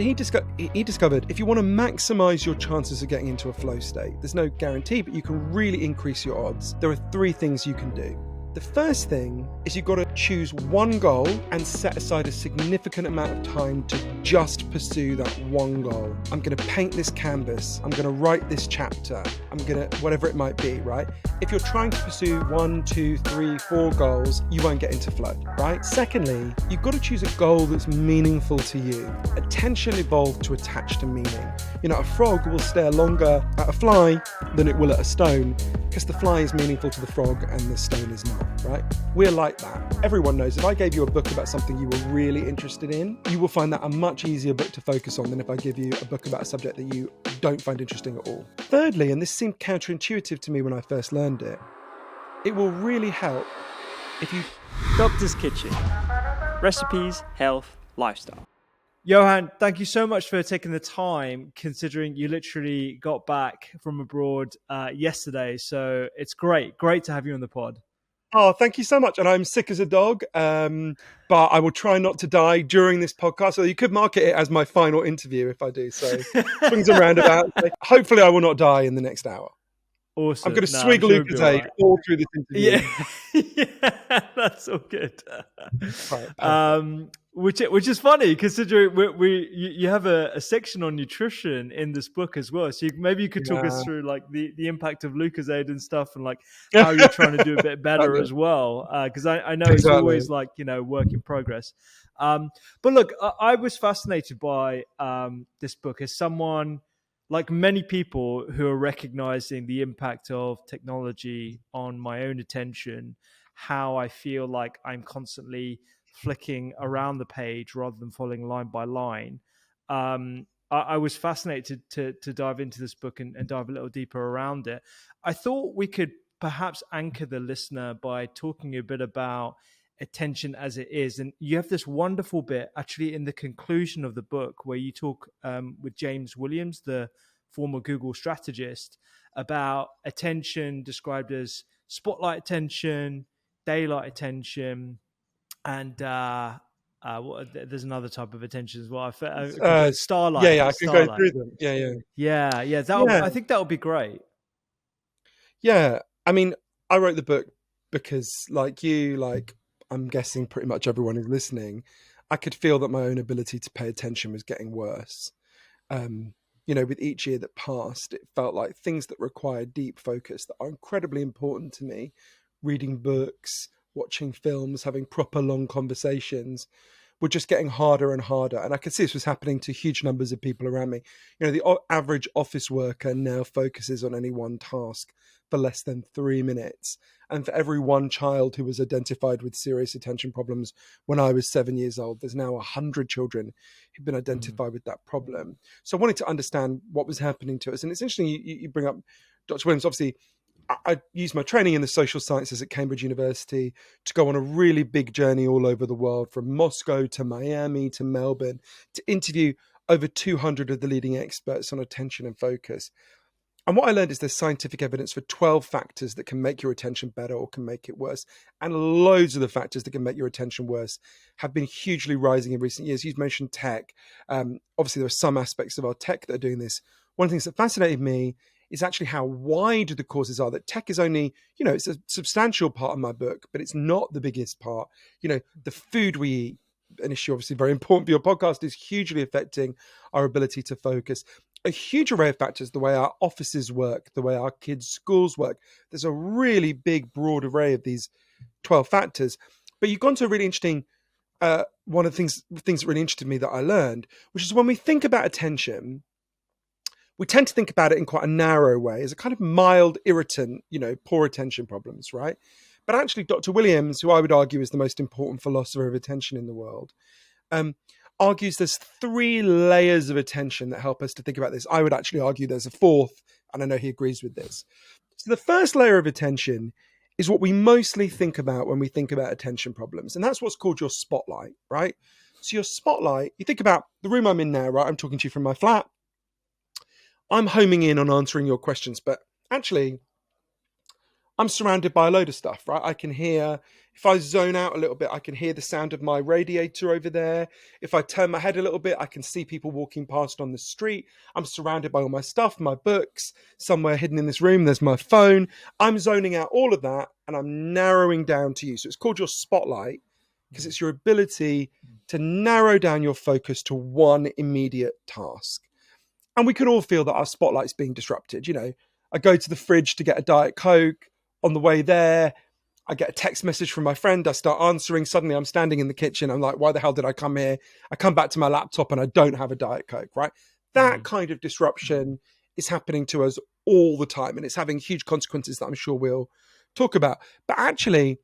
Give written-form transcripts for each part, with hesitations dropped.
So he discovered if you want to maximize your chances of getting into a flow state, there's no guarantee, but you can really increase your odds. There are 3 things you can do. The first thing is you've got to choose one goal and set aside a significant amount of time to just pursue that one goal. I'm going to paint this canvas. I'm going to write this chapter. I'm going to, whatever it might be, right? If you're trying to pursue 1, 2, 3, 4 goals, you won't get into flow, right? Secondly, you've got to choose a goal that's meaningful to you. Attention evolved to attach to meaning. You know, a frog will stare longer at a fly than it will at a stone because the fly is meaningful to the frog and the stone is not, right? We're like that. Everyone knows if I gave you a book about something you were really interested in, you will find that a much easier book to focus on than if I give you a book about a subject that you don't find interesting at all. Thirdly, and this seemed counterintuitive to me when I first learned it, it will really help if you... Doctor's Kitchen. Recipes, health, lifestyle. Johann, thank you so much for taking the time, considering you literally got back from abroad yesterday. So it's great to have you on the pod. Oh, thank you so much. And I'm sick as a dog, but I will try not to die during this podcast. So you could market it as my final interview if I do. So swings and roundabouts. Hopefully I will not die in the next hour. Awesome. I'm going to swig Lucozade all through this interview. Yeah, that's all good. Right, which is funny considering you have a section on nutrition in this book as well. So maybe you could talk us through like the impact of Lucozade and stuff, and like how you're trying to do a bit better as well. Because I know it's always like, you know, work in progress. But look, I was fascinated by this book as someone, like many people who are recognizing the impact of technology on my own attention, how I feel like I'm constantly flicking around the page rather than following line by line. I was fascinated to dive into this book and dive a little deeper around it. I thought we could perhaps anchor the listener by talking a bit about attention as it is. And you have this wonderful bit actually in the conclusion of the book where you talk with James Williams, the former Google strategist, about attention described as spotlight attention, daylight attention, and there's another type of attention as well. Starlight. Yeah, I can go through them. Yeah. I think that would be great. Yeah, I mean, I wrote the book because, like you, like I'm guessing pretty much everyone who's listening, I could feel that my own ability to pay attention was getting worse. You know, with each year that passed, it felt like things that require deep focus that are incredibly important to me, reading books, watching films, having proper long conversations, were just getting harder and harder. And I could see this was happening to huge numbers of people around me. You know, the average office worker now focuses on any one task for less than 3 minutes. And for every one child who was identified with serious attention problems when I was 7 years old, there's now 100 children who've been identified with that problem. So I wanted to understand what was happening to us. And it's interesting you bring up Dr. Williams. Obviously, I used my training in the social sciences at Cambridge University to go on a really big journey all over the world, from Moscow to Miami to Melbourne, to interview over 200 of the leading experts on attention and focus. And what I learned is there's scientific evidence for 12 factors that can make your attention better or can make it worse. And loads of the factors that can make your attention worse have been hugely rising in recent years. You've mentioned tech. Obviously, there are some aspects of our tech that are doing this. One of the things that fascinated me is actually how wide the causes are. That tech is only, you know, it's a substantial part of my book, but it's not the biggest part. You know, the food we eat, an issue obviously very important for your podcast, is hugely affecting our ability to focus. A huge array of factors, the way our offices work, the way our kids' schools work. There's a really big, broad array of these 12 factors. But you've gone to a really interesting, one of the things that really interested me that I learned, which is when we think about attention, we tend to think about it in quite a narrow way as a kind of mild irritant, you know, poor attention problems, right? But actually, Dr. Williams, who I would argue is the most important philosopher of attention in the world, argues there's 3 layers of attention that help us to think about this. I would actually argue there's a 4th, and I know he agrees with this. So the first layer of attention is what we mostly think about when we think about attention problems, and that's what's called your spotlight, right? So your spotlight, you think about the room I'm in now, right? I'm talking to you from my flat. I'm homing in on answering your questions, but actually I'm surrounded by a load of stuff, right? I can hear If I zone out a little bit, I can hear the sound of my radiator over there. If I turn my head a little bit, I can see people walking past on the street. I'm surrounded by all my stuff, my books. Somewhere hidden in this room, there's my phone. I'm zoning out all of that and I'm narrowing down to you. So it's called your spotlight because it's your ability to narrow down your focus to one immediate task. And we can all feel that our spotlight's being disrupted. I go to the fridge to get a Diet Coke. On the way there, I get a text message from my friend. I start answering. Suddenly I'm standing in the kitchen. I'm like, why the hell did I come here? I come back to my laptop and I don't have a Diet Coke, right? That kind of disruption is happening to us all the time. And it's having huge consequences that I'm sure we'll talk about. But actually,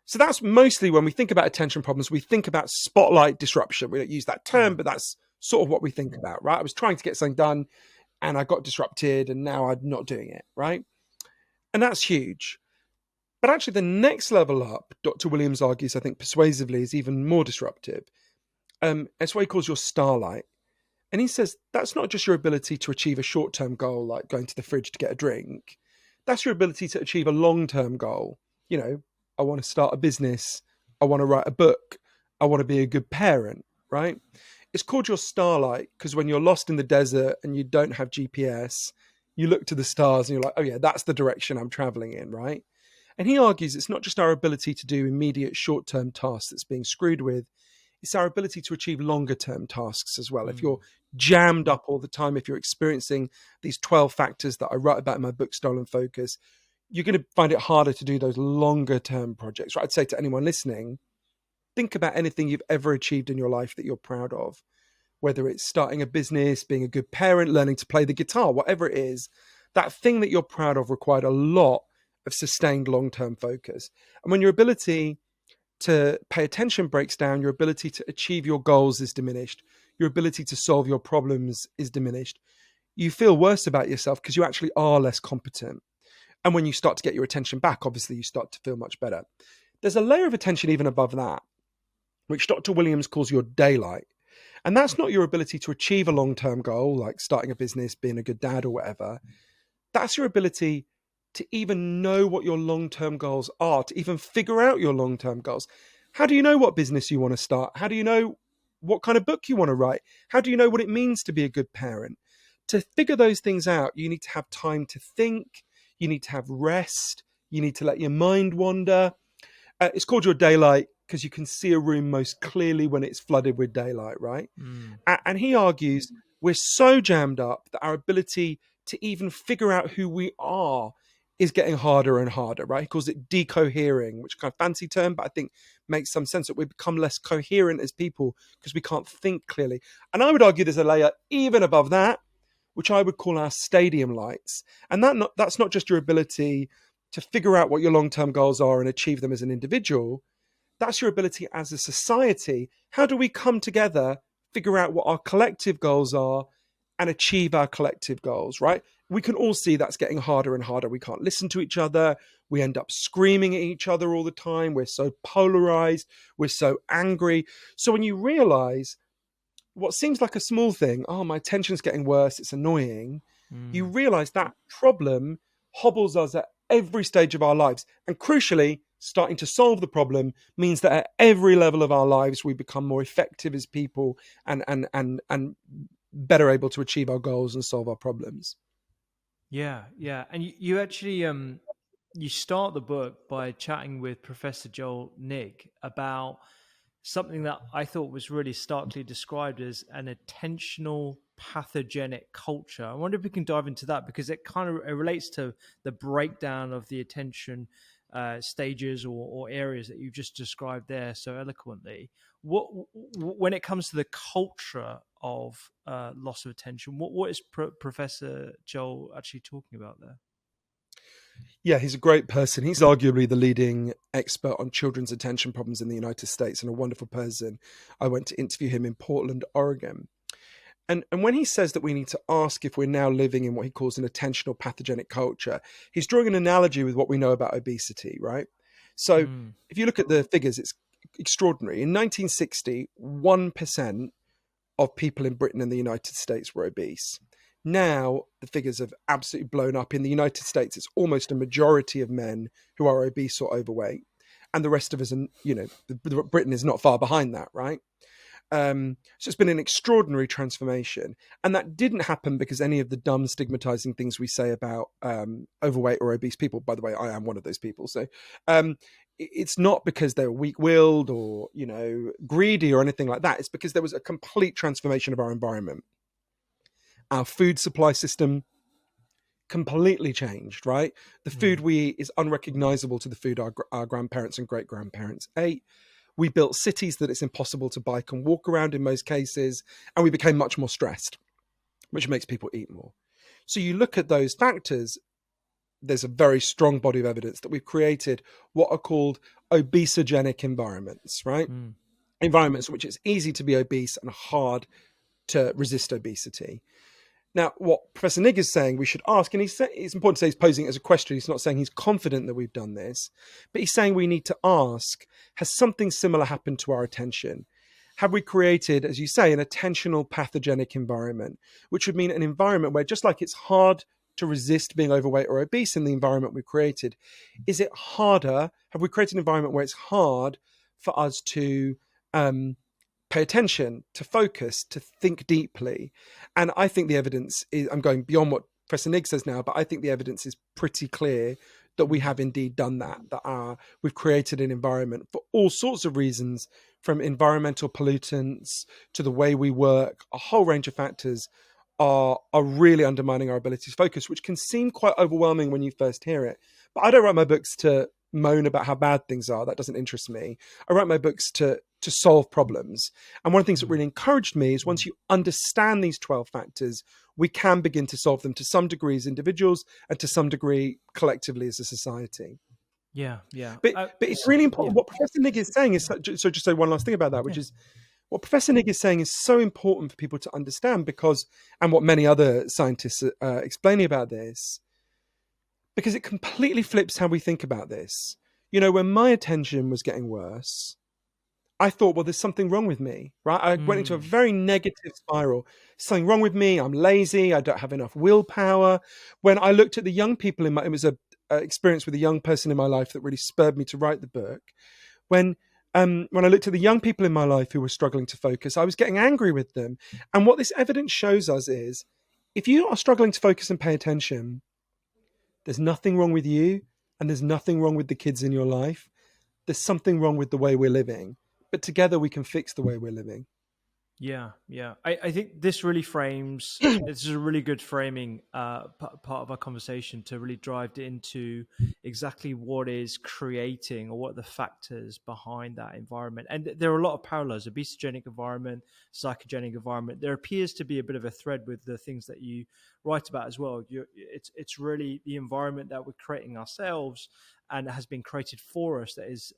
so that's mostly when we think about attention problems, we think about spotlight disruption. We don't use that term, but that's sort of what we think about, right? I was trying to get something done and I got disrupted and now I'm not doing it, right? And that's huge. But actually, the next level up, Dr. Williams argues, I think persuasively, is even more disruptive. It's what he calls your starlight. And he says that's not just your ability to achieve a short-term goal, like going to the fridge to get a drink. That's your ability to achieve a long-term goal. I want to start a business. I want to write a book. I want to be a good parent, right? It's called your starlight because when you're lost in the desert and you don't have GPS, you look to the stars and you're like, oh yeah, that's the direction I'm traveling in, right? And he argues it's not just our ability to do immediate short-term tasks that's being screwed with, it's our ability to achieve longer-term tasks as well. If you're jammed up all the time, if you're experiencing these 12 factors that I write about in my book, Stolen Focus, you're going to find it harder to do those longer-term projects, right? I'd say to anyone listening, think about anything you've ever achieved in your life that you're proud of, whether it's starting a business, being a good parent, learning to play the guitar, whatever it is, that thing that you're proud of required a lot of sustained long-term focus. And when your ability to pay attention breaks down, your ability to achieve your goals is diminished. Your ability to solve your problems is diminished. You feel worse about yourself because you actually are less competent. And when you start to get your attention back, obviously you start to feel much better. There's a layer of attention even above that, which Dr. Williams calls your daylight. And that's not your ability to achieve a long-term goal, like starting a business, being a good dad or whatever. That's your ability to even know what your long-term goals are, to even figure out your long-term goals. How do you know what business you want to start? How do you know what kind of book you want to write? How do you know what it means to be a good parent? To figure those things out, you need to have time to think. You need to have rest. You need to let your mind wander. It's called your daylight because you can see a room most clearly when it's flooded with daylight, right? And he argues we're so jammed up that our ability to even figure out who we are is getting harder and harder, right? He calls it decohering, which kind of fancy term, but I think makes some sense that we become less coherent as people because we can't think clearly. And I would argue there's a layer even above that, which I would call our stadium lights. And that's not just your ability to figure out what your long-term goals are and achieve them as an individual. That's your ability as a society. How do we come together, figure out what our collective goals are and achieve our collective goals, right? We can all see that's getting harder and harder. We can't listen to each other. We end up screaming at each other all the time. We're so polarized. We're so angry. So when you realize what seems like a small thing, oh, my tension's getting worse, it's annoying, you realize that problem hobbles us at every stage of our lives. And crucially, starting to solve the problem means that at every level of our lives, we become more effective as people and better able to achieve our goals and solve our problems. Yeah. And you actually you start the book by chatting with Professor Joel Nigg about something that I thought was really starkly described as an attentional pathogenic culture. I wonder if we can dive into that because it relates to the breakdown of the attention stages or areas that you've just described there so eloquently. When it comes to the culture of loss of attention, what is Professor Joel actually talking about there? Yeah, he's a great person. He's arguably the leading expert on children's attention problems in the United States and a wonderful person. I went to interview him in Portland, Oregon. And when he says that we need to ask if we're now living in what he calls an attentional pathogenic culture, he's drawing an analogy with what we know about obesity, right? So if you look at the figures, it's extraordinary. In 1960, 1% of people in Britain and the United States were obese. Now, the figures have absolutely blown up. In the United States, it's almost a majority of men who are obese or overweight. and the rest of us, and Britain is not far behind that, right? So it's been an extraordinary transformation, and that didn't happen because any of the dumb, stigmatizing things we say about overweight or obese people. By the way, I am one of those people. So it's not because they were weak-willed or greedy or anything like that. It's because there was a complete transformation of our environment. Our food supply system completely changed, right? The food we eat is unrecognizable to the food our grandparents and great-grandparents ate. We built cities that it's impossible to bike and walk around in most cases, and we became much more stressed, which makes people eat more. So you look at those factors, there's a very strong body of evidence that we've created what are called obesogenic environments, right? Environments in which it's easy to be obese and hard to resist obesity. Now, what Professor Nigg is saying we should ask, and it's important to say he's posing it as a question. He's not saying he's confident that we've done this, but he's saying we need to ask, has something similar happened to our attention? Have we created, as you say, an attentional pathogenic environment, which would mean an environment where, just like it's hard to resist being overweight or obese in the environment we've created, is it harder? Have we created an environment where it's hard for us to pay attention, to focus, to think deeply? And I think the evidence is, I'm going beyond what Professor Nigg says now, but I think the evidence is pretty clear that we have indeed done that, we've created an environment for all sorts of reasons, from environmental pollutants to the way we work, a whole range of factors are really undermining our ability to focus, which can seem quite overwhelming when you first hear it. But I don't write my books to moan about how bad things are. That doesn't interest me. I write my books to solve problems. And one of the things that really encouraged me is, once you understand these 12 factors, we can begin to solve them to some degree as individuals and to some degree collectively as a society. Yeah. But it's really important. What Professor Nigg is saying is, so just say one last thing about that, which is, what Professor Nigg is saying is so important for people to understand, because, and what many other scientists are explaining about this, because it completely flips how we think about this. When my attention was getting worse, I thought, well, there's something wrong with me, right? I went into a very negative spiral. Something wrong with me. I'm lazy. I don't have enough willpower. When I looked at the young people it was a experience with a young person in my life that really spurred me to write the book. When I looked at the young people in my life who were struggling to focus, I was getting angry with them. And what this evidence shows us is, if you are struggling to focus and pay attention, there's nothing wrong with you, and there's nothing wrong with the kids in your life. There's something wrong with the way we're living. But together we can fix the way we're living. Yeah. I think this really frames, this is a really good framing part of our conversation, to really drive into exactly what is creating, or what are the factors behind that environment. And there are a lot of parallels: obesogenic environment, psychogenic environment. There appears to be a bit of a thread with the things that you write about as well. It's really the environment that we're creating ourselves, and it has been created for us, that is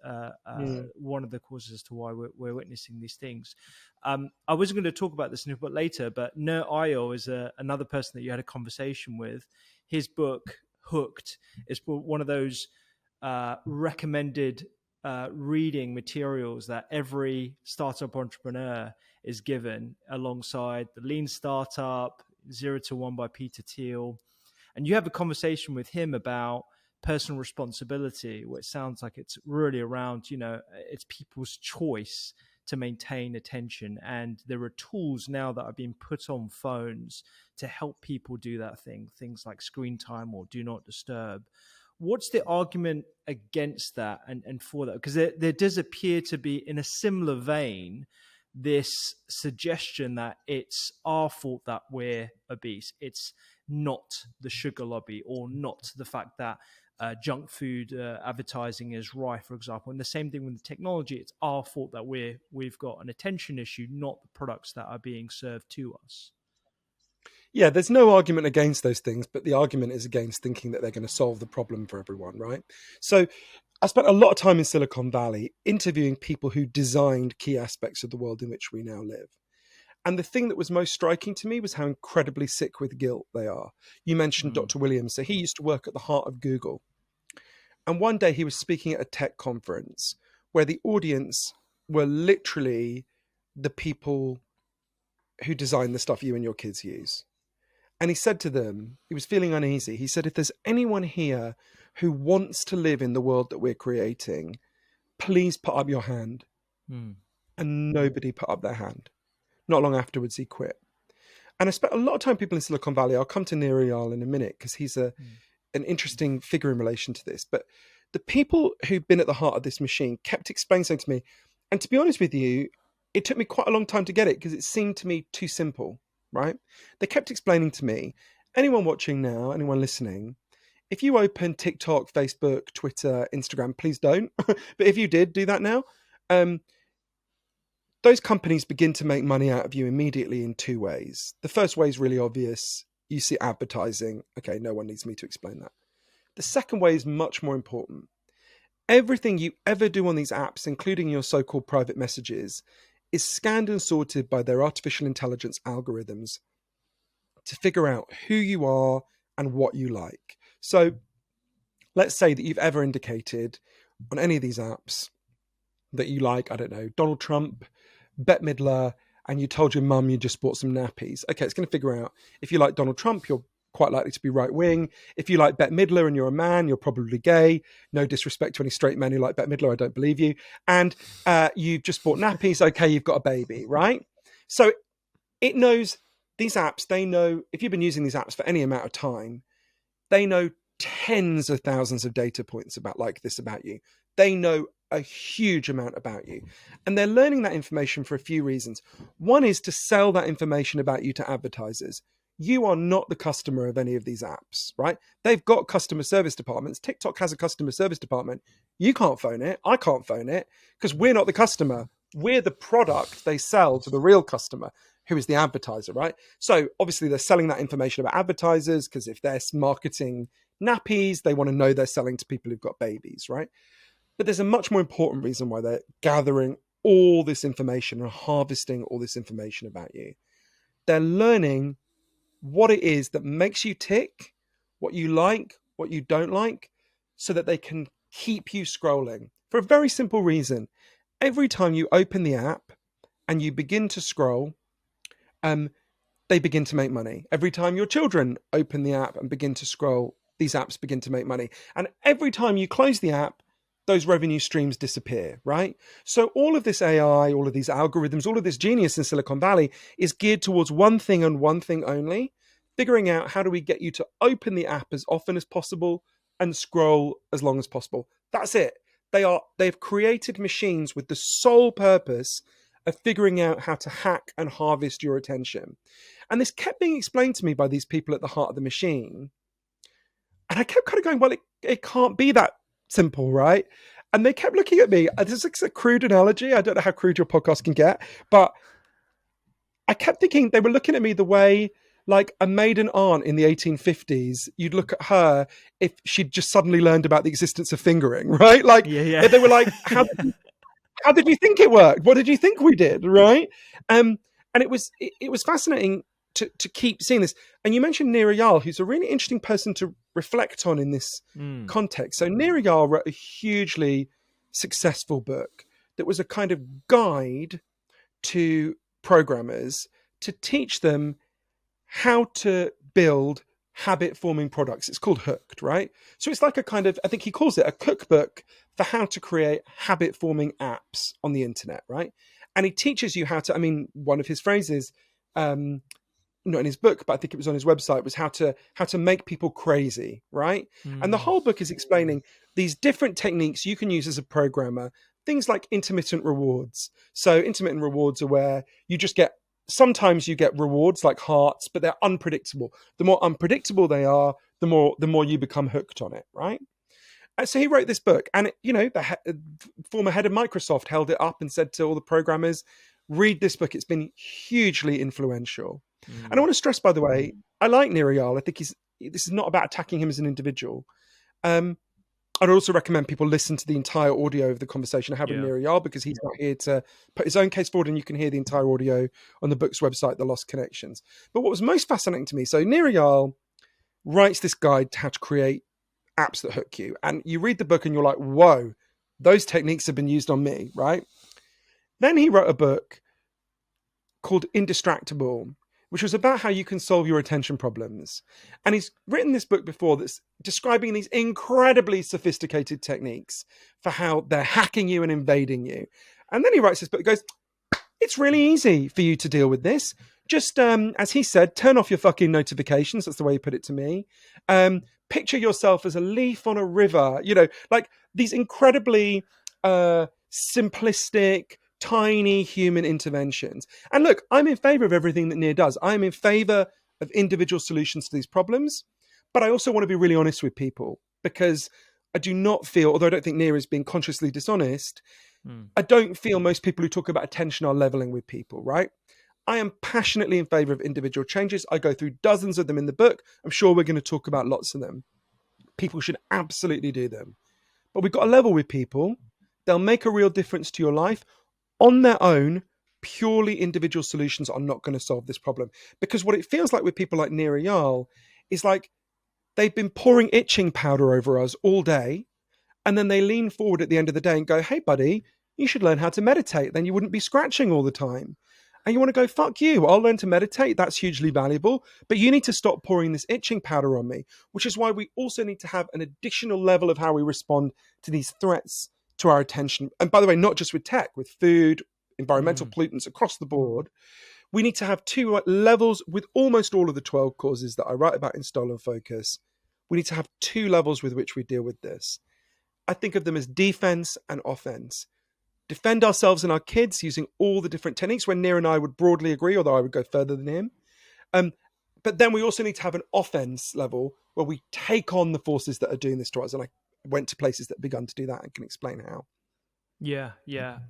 one of the causes as to why we're witnessing these things. I wasn't going to talk about this in a bit later, but Nir Eyal is another person that you had a conversation with. His book, Hooked, is one of those recommended reading materials that every startup entrepreneur is given, alongside The Lean Startup, 0 to 1 by Peter Thiel. And you have a conversation with him about personal responsibility, which sounds like it's really around, it's people's choice to maintain attention. And there are tools now that are being put on phones to help people do that things like Screentime or Do Not Disturb. What's the argument against that and for that? Because there does appear to be, in a similar vein, this suggestion that it's our fault that we're obese. It's not the sugar lobby, or not the fact that junk food advertising is rife, for example. And the same thing with the technology. It's our fault that we've got an attention issue, not the products that are being served to us. Yeah, there's no argument against those things, but the argument is against thinking that they're going to solve the problem for everyone, right? So I spent a lot of time in Silicon Valley interviewing people who designed key aspects of the world in which we now live. And the thing that was most striking to me was how incredibly sick with guilt they are. You mentioned Dr. Williams. So he used to work at the heart of Google. And one day he was speaking at a tech conference where the audience were literally the people who design the stuff you and your kids use. And he said to them, he was feeling uneasy. He said, if there's anyone here who wants to live in the world that we're creating, please put up your hand. Mm. And nobody put up their hand. Not long afterwards, he quit. And I spent a lot of time people in Silicon Valley. I'll come to Nir Eyal in a minute because he's an interesting figure in relation to this. But the people who've been at the heart of this machine kept explaining something to me. And to be honest with you, it took me quite a long time to get it because it seemed to me too simple, right? They kept explaining to me, anyone watching now, anyone listening, if you open TikTok, Facebook, Twitter, Instagram, please don't. But if you did, do that now. Those companies begin to make money out of you immediately in two ways. The first way is really obvious. You see advertising. Okay, no one needs me to explain that. The second way is much more important. Everything you ever do on these apps, including your so-called private messages, is scanned and sorted by their artificial intelligence algorithms to figure out who you are and what you like. So let's say that you've ever indicated on any of these apps that you like, I don't know, Donald Trump, Bette Midler, and you told your mum you just bought some nappies. Okay, it's going to figure out if you like Donald Trump, you're quite likely to be right wing. If you like Bette Midler and you're a man, you're probably gay. No disrespect to any straight men who like Bette Midler, I don't believe you. And you've just bought nappies. Okay, you've got a baby, right? So it knows these apps. They know if you've been using these apps for any amount of time, they know tens of thousands of data points about you. They know a huge amount about you. And they're learning that information for a few reasons. One is to sell that information about you to advertisers. You are not the customer of any of these apps, right? They've got customer service departments. TikTok has a customer service department. You can't phone it. I can't phone it because we're not the customer. We're the product they sell to the real customer, who is the advertiser, right? So obviously they're selling that information about advertisers because if they're marketing nappies, they want to know they're selling to people who've got babies, right? But there's a much more important reason why they're gathering all this information and harvesting all this information about you. They're learning what it is that makes you tick, what you like, what you don't like, so that they can keep you scrolling for a very simple reason. Every time you open the app and you begin to scroll, they begin to make money. Every time your children open the app and begin to scroll, these apps begin to make money. And every time you close the app, those revenue streams disappear, right? So all of this AI, all of these algorithms, all of this genius in Silicon Valley is geared towards one thing and one thing only, figuring out how do we get you to open the app as often as possible and scroll as long as possible. That's it. They've created machines with the sole purpose of figuring out how to hack and harvest your attention. And this kept being explained to me by these people at the heart of the machine. And I kept kind of going, well, it can't be that simple, right? And they kept looking at me. This is a crude analogy. I don't know how crude your podcast can get, but I kept thinking they were looking at me the way like a maiden aunt in the 1850s, you'd look at her if she'd just suddenly learned about the existence of fingering, right? Like they were like, how did you think it worked? What did you think we did, right? And it was fascinating to keep seeing this. And you mentioned Nir Eyal, who's a really interesting person to reflect on in this context. So Nir Eyal wrote a hugely successful book that was a kind of guide to programmers to teach them how to build habit-forming products. It's called Hooked, right? So it's like a kind of, I think he calls it a cookbook for how to create habit-forming apps on the internet, right? And he teaches you how to, I mean, one of his phrases, not in his book, but I think it was on his website, was how to make people crazy, right? And the whole book is explaining these different techniques you can use as a programmer, things like intermittent rewards. So intermittent rewards are where you just sometimes you get rewards like hearts, but they're unpredictable. The more unpredictable they are, the more you become hooked on it, right? And so he wrote this book, and the former head of Microsoft held it up and said to all the programmers, read this book. It's been hugely influential. And I want to stress, by the way, I like Nir Eyal. I think this is not about attacking him as an individual. I'd also recommend people listen to the entire audio of the conversation I had with Nir Eyal, because he's not here to put his own case forward, and you can hear the entire audio on the book's website, The Lost Connections. But what was most fascinating to me, so Nir Eyal writes this guide to how to create apps that hook you. And you read the book and you're like, whoa, those techniques have been used on me, right? Then he wrote a book called Indistractable, which was about how you can solve your attention problems. And he's written this book before that's describing these incredibly sophisticated techniques for how they're hacking you and invading you. And then he writes this book that goes, it's really easy for you to deal with this. Just, as he said, turn off your fucking notifications. That's the way he put it to me. Picture yourself as a leaf on a river, like these incredibly simplistic, tiny human interventions. And look, I'm in favor of everything that Nir does. I'm in favor of individual solutions to these problems. But I also want to be really honest with people, because I do not feel, although I don't think Nir is being consciously dishonest, I don't feel most people who talk about attention are leveling with people, right? I am passionately in favor of individual changes. I go through dozens of them in the book. I'm sure we're going to talk about lots of them. People should absolutely do them. But we've got to level with people. They'll make a real difference to your life. On their own, purely individual solutions are not going to solve this problem. Because what it feels like with people like Nir Eyal is like they've been pouring itching powder over us all day. And then they lean forward at the end of the day and go, hey, buddy, you should learn how to meditate. Then you wouldn't be scratching all the time. And you want to go, fuck you, I'll learn to meditate. That's hugely valuable. But you need to stop pouring this itching powder on me, which is why we also need to have an additional level of how we respond to these threats to our attention. And by the way, not just with tech, with food, environmental pollutants across the board. We need to have two levels with almost all of the 12 causes that I write about in Stolen Focus. We need to have two levels with which we deal with this. I think of them as defense and offense. Defend ourselves and our kids using all the different techniques, when Nir and I would broadly agree, although I would go further than him. But then we also need to have an offense level where we take on the forces that are doing this to us. And I went to places that have begun to do that and can explain how. Yeah.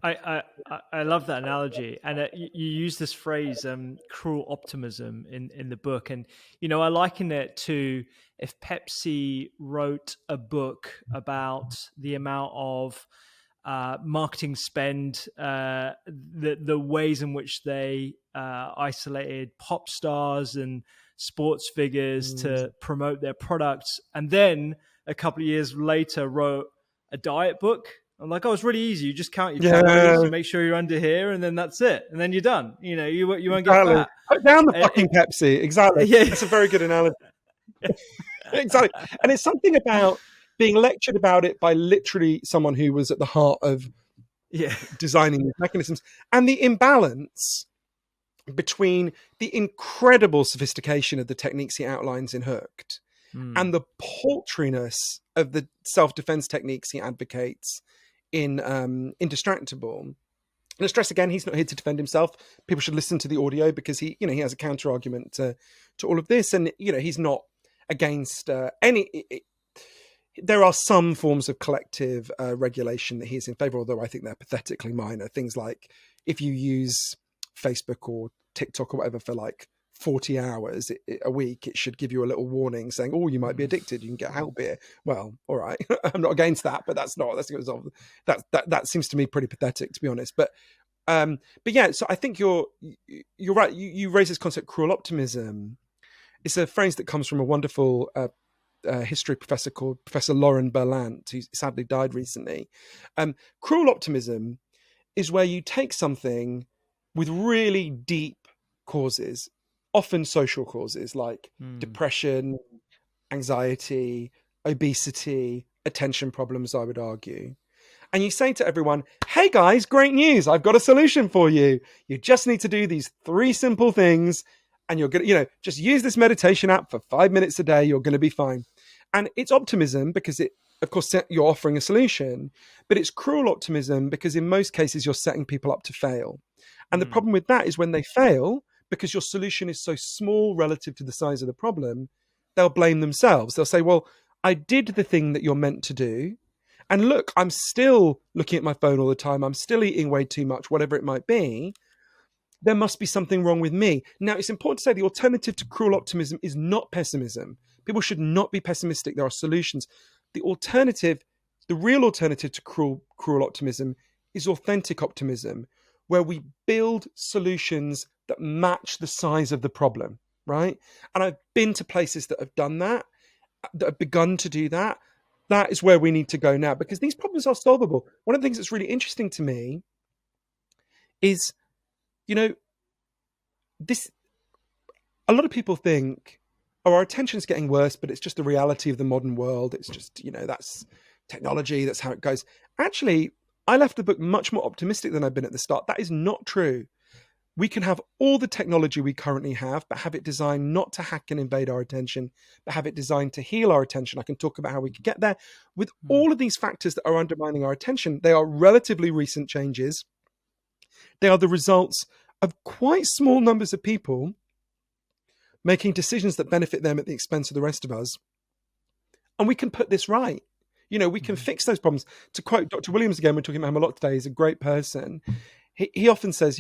I love that analogy, and you use this phrase, "cruel optimism," in the book, and I liken it to if Pepsi wrote a book about the amount of marketing spend, the ways in which they isolated pop stars and sports figures to promote their products, and then a couple of years later wrote a diet book. I'm like, oh, it's really easy. You just count your calories, make sure you're under here, and then that's it. And then you're done. You won't get fat. Put down the fucking Pepsi. Exactly. Yeah. That's a very good analogy. Exactly. And it's something about being lectured about it by literally someone who was at the heart of designing these mechanisms, and the imbalance between the incredible sophistication of the techniques he outlines in Hooked and the paltriness of the self-defense techniques he advocates in Indistractable. And I stress again, he's not here to defend himself. People should listen to the audio because he has a counter argument to all of this, and he's not against any. There are some forms of collective regulation that he's in favor, although I think they're pathetically minor. Things like if you use Facebook or TikTok or whatever for like 40 hours a week, it should give you a little warning saying, oh, you might be addicted, you can get help here. Well, all right. I'm not against that, but that's that seems to me pretty pathetic, to be honest. But yeah, so I think you're right. You raise this concept, cruel optimism. It's a phrase that comes from a wonderful history professor called Professor Lauren Berlant, who sadly died recently. Cruel optimism is where you take something with really deep causes, often social causes like depression, anxiety, obesity, attention problems, I would argue. And you say to everyone, hey guys, great news. I've got a solution for you. You just need to do these 3 simple things and you're going to, just use this meditation app for 5 minutes a day. You're going to be fine. And it's optimism because of course, you're offering a solution, but it's cruel optimism because in most cases, you're setting people up to fail. And the problem with that is when they fail, because your solution is so small relative to the size of the problem, they'll blame themselves. They'll say, well, I did the thing that you're meant to do. And look, I'm still looking at my phone all the time. I'm still eating way too much, whatever it might be. There must be something wrong with me. Now, it's important to say the alternative to cruel optimism is not pessimism. People should not be pessimistic. There are solutions. The real alternative to cruel optimism is authentic optimism, where we build solutions that match the size of the problem, right? And I've been to places that have done that have begun to do that. That is where we need to go now, because these problems are solvable. One of the things that's really interesting to me is, this a lot of people think, oh, our attention's getting worse, but it's just the reality of the modern world. It's just, that's technology, that's how it goes. Actually, I left the book much more optimistic than I've been at the start. That is not true. We can have all the technology we currently have, but have it designed not to hack and invade our attention, but have it designed to heal our attention. I can talk about how we could get there. With Mm. all of these factors that are undermining our attention, they are relatively recent changes. They are the results of quite small numbers of people making decisions that benefit them at the expense of the rest of us. And we can put this right. We can Mhm. fix those problems. To quote Dr. Williams again, we're talking about him a lot today. He's a great person. He often says,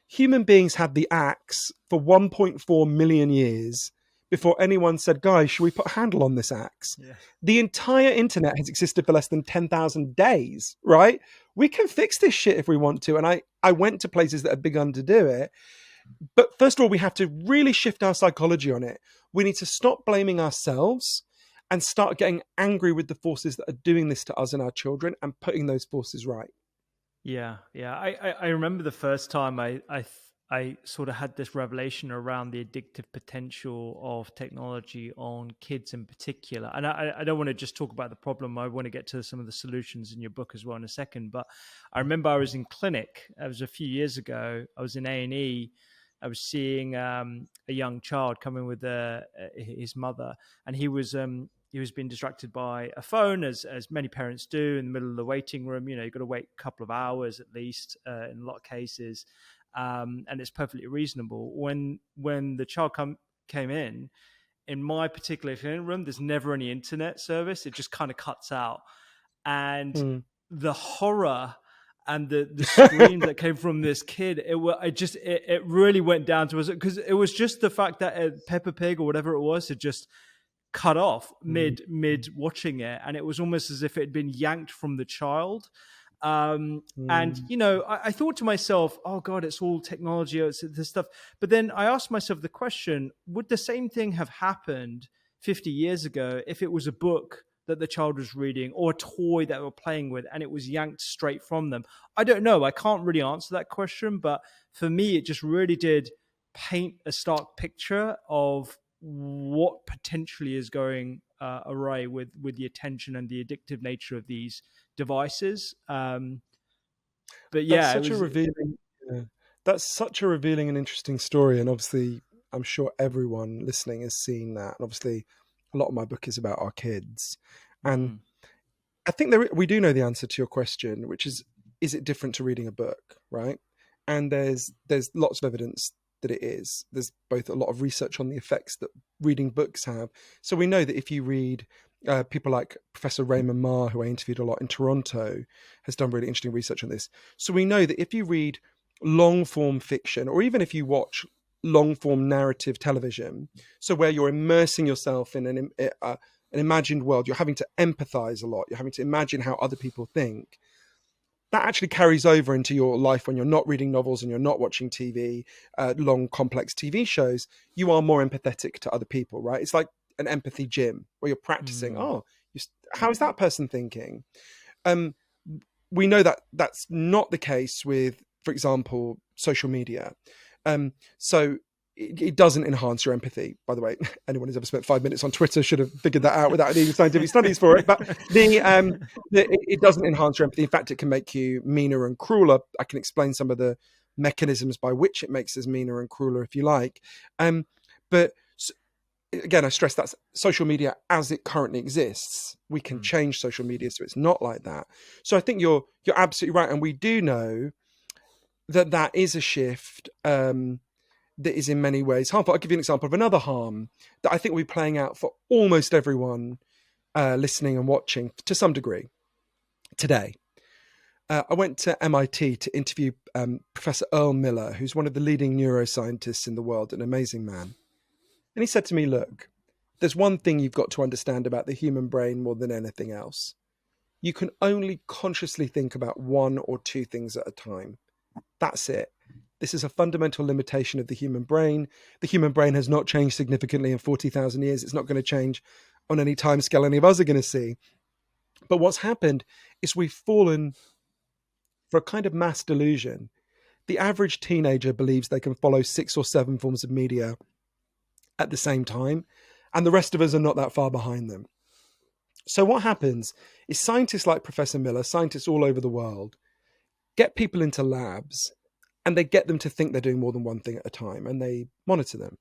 human beings had the axe for 1.4 million years before anyone said, guys, should we put a handle on this axe? Yeah. The entire internet has existed for less than 10,000 days, right? We can fix this shit if we want to. And I went to places that have begun to do it. But first of all, we have to really shift our psychology on it. We need to stop blaming ourselves and start getting angry with the forces that are doing this to us and our children and putting those forces right. Yeah, yeah. I remember the first time I sort of had this revelation around the addictive potential of technology on kids in particular. And I don't want to just talk about the problem. I want to get to some of the solutions in your book as well in a second. But I remember I was in clinic. It was a few years ago. I was in A&E. I was seeing a young child coming with his mother, and he was being distracted by a phone, as many parents do in the middle of the waiting room. You've got to wait a couple of hours at least in a lot of cases, and it's perfectly reasonable. When the child came in my particular clinic room, there's never any internet service. It just kind of cuts out, and Mm. the horror and the screams that came from this kid, it really went down to us, because it was just the fact that Peppa Pig or whatever it was had just cut off Mm. mid watching it, and it was almost as if it had been yanked from the child. And Mm. I thought to myself, oh god, it's all technology, it's this stuff. But then I asked myself the question, would the same thing have happened 50 years ago if it was a book that the child was reading or a toy that they were playing with and it was yanked straight from them? I don't know. I can't really answer that question, but for me it just really did paint a stark picture of what potentially is going awry with the attention and the addictive nature of these devices. But That's yeah, it such a was. revealing. Yeah. That's such a revealing and interesting story, and obviously, I'm sure everyone listening has seen that. And obviously, a lot of my book is about our kids, and Mm, I think we do know the answer to your question, which is it different to reading a book, right? And there's lots of evidence that it is. There's both a lot of research on the effects that reading books have. So we know that if you read people like Professor Raymond Marr, who I interviewed a lot in Toronto, has done really interesting research on this. So we know that if you read long form fiction, or even if you watch long form narrative television, so where you're immersing yourself in an imagined world, you're having to empathize a lot, you're having to imagine how other people think, that actually carries over into your life when you're not reading novels and you're not watching TV, long complex TV shows. You are more empathetic to other people, right? It's like an empathy gym where you're practicing, mm, oh, how is that person thinking? um, we know that that's not the case with, for example, social media. So it doesn't enhance your empathy. By the way, anyone who's ever spent 5 minutes on Twitter should have figured that out without needing scientific studies for it. But it doesn't enhance your empathy. In fact, it can make you meaner and crueler. I can explain some of the mechanisms by which it makes us meaner and crueler, if you like. But again, I stress that's social media as it currently exists. We can mm, change social media so it's not like that. So I think you're absolutely right, and we do know that is a shift that is in many ways harmful. I'll give you an example of another harm that I think will be playing out for almost everyone listening and watching to some degree today. I went to MIT to interview Professor Earl Miller, who's one of the leading neuroscientists in the world, an amazing man. And he said to me, look, there's one thing you've got to understand about the human brain more than anything else. You can only consciously think about one or two things at a time. That's it. This is a fundamental limitation of the human brain. The human brain has not changed significantly in 40,000 years. It's not going to change on any time scale any of us are going to see. But what's happened is we've fallen for a kind of mass delusion. The average teenager believes they can follow 6 or 7 forms of media at the same time, and the rest of us are not that far behind them. So what happens is scientists like Professor Miller, scientists all over the world, get people into labs and they get them to think they're doing more than one thing at a time, and they monitor them.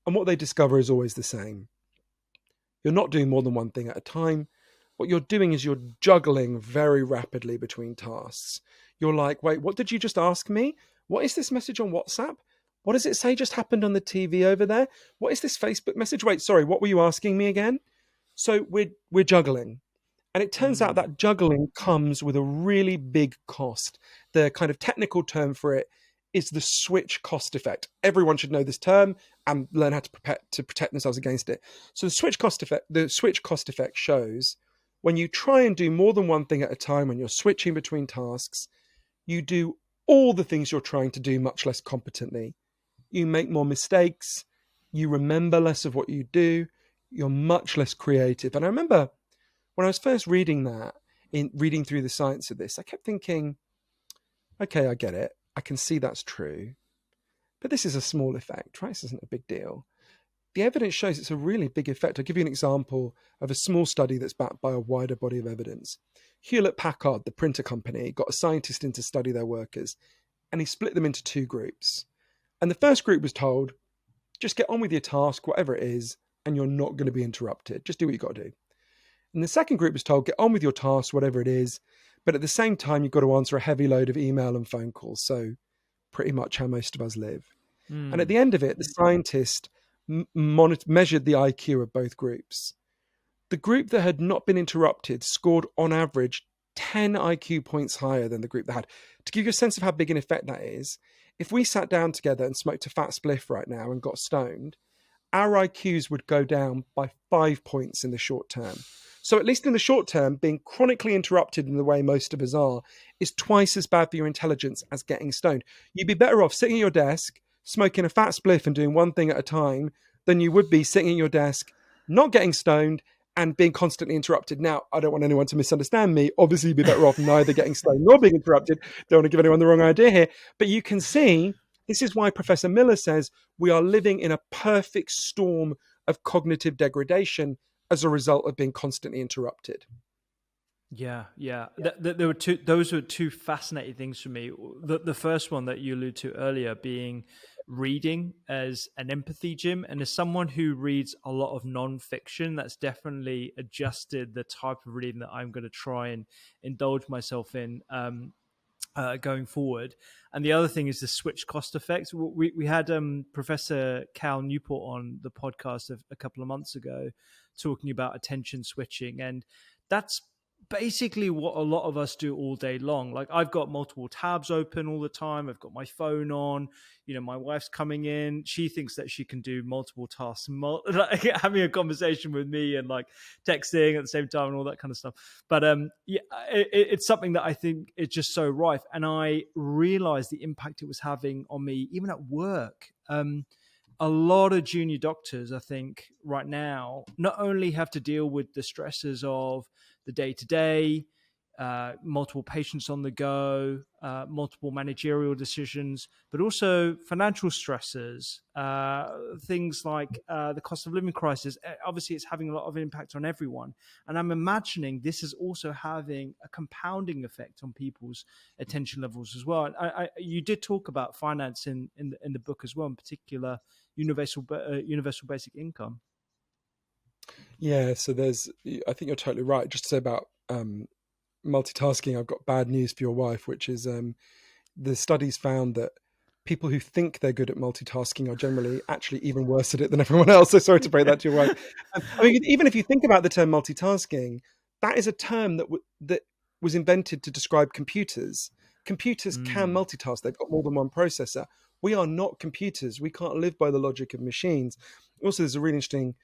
And what they discover is always the same. You're not doing more than one thing at a time. What you're doing is you're juggling very rapidly between tasks. You're like, wait, what did you just ask me? What is this message on WhatsApp? What does it say just happened on the TV over there? What is this Facebook message? Wait, sorry, what were you asking me again? So we're juggling. And it turns out Mm. that juggling comes with a really big cost. The kind of technical term for it is the switch cost effect. Everyone should know this term and learn how to protect themselves against it. So the switch cost effect shows when you try and do more than one thing at a time, when you're switching between tasks, you do all the things you're trying to do much less competently. You make more mistakes, you remember less of what you do, you're much less creative. And I remember when I was first reading that, in reading through the science of this, I kept thinking, okay, I get it. I can see that's true. But this is a small effect, right? This isn't a big deal. The evidence shows it's a really big effect. I'll give you an example of a small study that's backed by a wider body of evidence. Hewlett Packard, the printer company, got a scientist in to study their workers, and he split them into two groups. And the first group was told, just get on with your task, whatever it is, and you're not going to be interrupted. Just do what you got to do. And the second group was told, get on with your task, whatever it is, but at the same time, you've got to answer a heavy load of email and phone calls. So pretty much how most of us live. And at Mm. the end of it, the scientist measured the IQ of both groups. The group that had not been interrupted scored on average 10 IQ points higher than the group that had. To give you a sense of how big an effect that is, if we sat down together and smoked a fat spliff right now and got stoned, our IQs would go down by 5 points in the short term. So at least in the short term, being chronically interrupted in the way most of us are is twice as bad for your intelligence as getting stoned. You'd be better off sitting at your desk, smoking a fat spliff and doing one thing at a time than you would be sitting at your desk, not getting stoned and being constantly interrupted. Now, I don't want anyone to misunderstand me. Obviously, you'd be better off neither getting stoned nor being interrupted. Don't want to give anyone the wrong idea here. But you can see this is why Professor Miller says we are living in a perfect storm of cognitive degradation as a result of being constantly interrupted. Yeah, yeah. There were two. Those were two fascinating things for me. The first one that you alluded to earlier being reading as an empathy gym, and as someone who reads a lot of non-fiction, that's definitely adjusted the type of reading that I'm going to try and indulge myself in. Going forward. And the other thing is the switch cost effect. We had Professor Cal Newport on the podcast a couple of months ago talking about attention switching. And that's basically what a lot of us do all day long. Like I've got multiple tabs open all the time. I've got my phone on. You know, my wife's coming in. She thinks that she can do multiple tasks, like having a conversation with me and like texting at the same time and all that kind of stuff. But yeah, it's something that I think is just so rife. And I realized the impact it was having on me, even at work. A lot of junior doctors, I think, right now, not only have to deal with the stresses of the day-to-day, multiple patients on the go, multiple managerial decisions, but also financial stresses, things like the cost of living crisis. Obviously, it's having a lot of impact on everyone. And I'm imagining this is also having a compounding effect on people's attention levels as well. You did talk about finance in the book as well, in particular, universal basic income. Yeah, so I think you're totally right. Just to say about multitasking, I've got bad news for your wife, which is the studies found that people who think they're good at multitasking are generally actually even worse at it than everyone else. So sorry to break that to your wife. I mean, even if you think about the term multitasking, that is a term that was invented to describe computers. Computers can Mm. multitask. They've got more than one processor. We are not computers. We can't live by the logic of machines. Also, there's a really interesting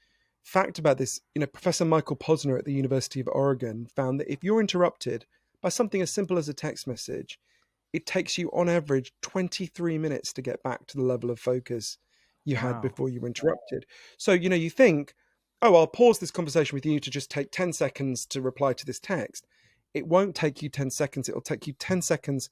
fact about this. You know, Professor Michael Posner at the University of Oregon found that if you're interrupted by something as simple as a text message, it takes you on average 23 minutes to get back to the level of focus you had Wow. before you were interrupted. So, you know, you think, oh, I'll pause this conversation with you to just take 10 seconds to reply to this text. It won't take you 10 seconds. It'll take you 10 seconds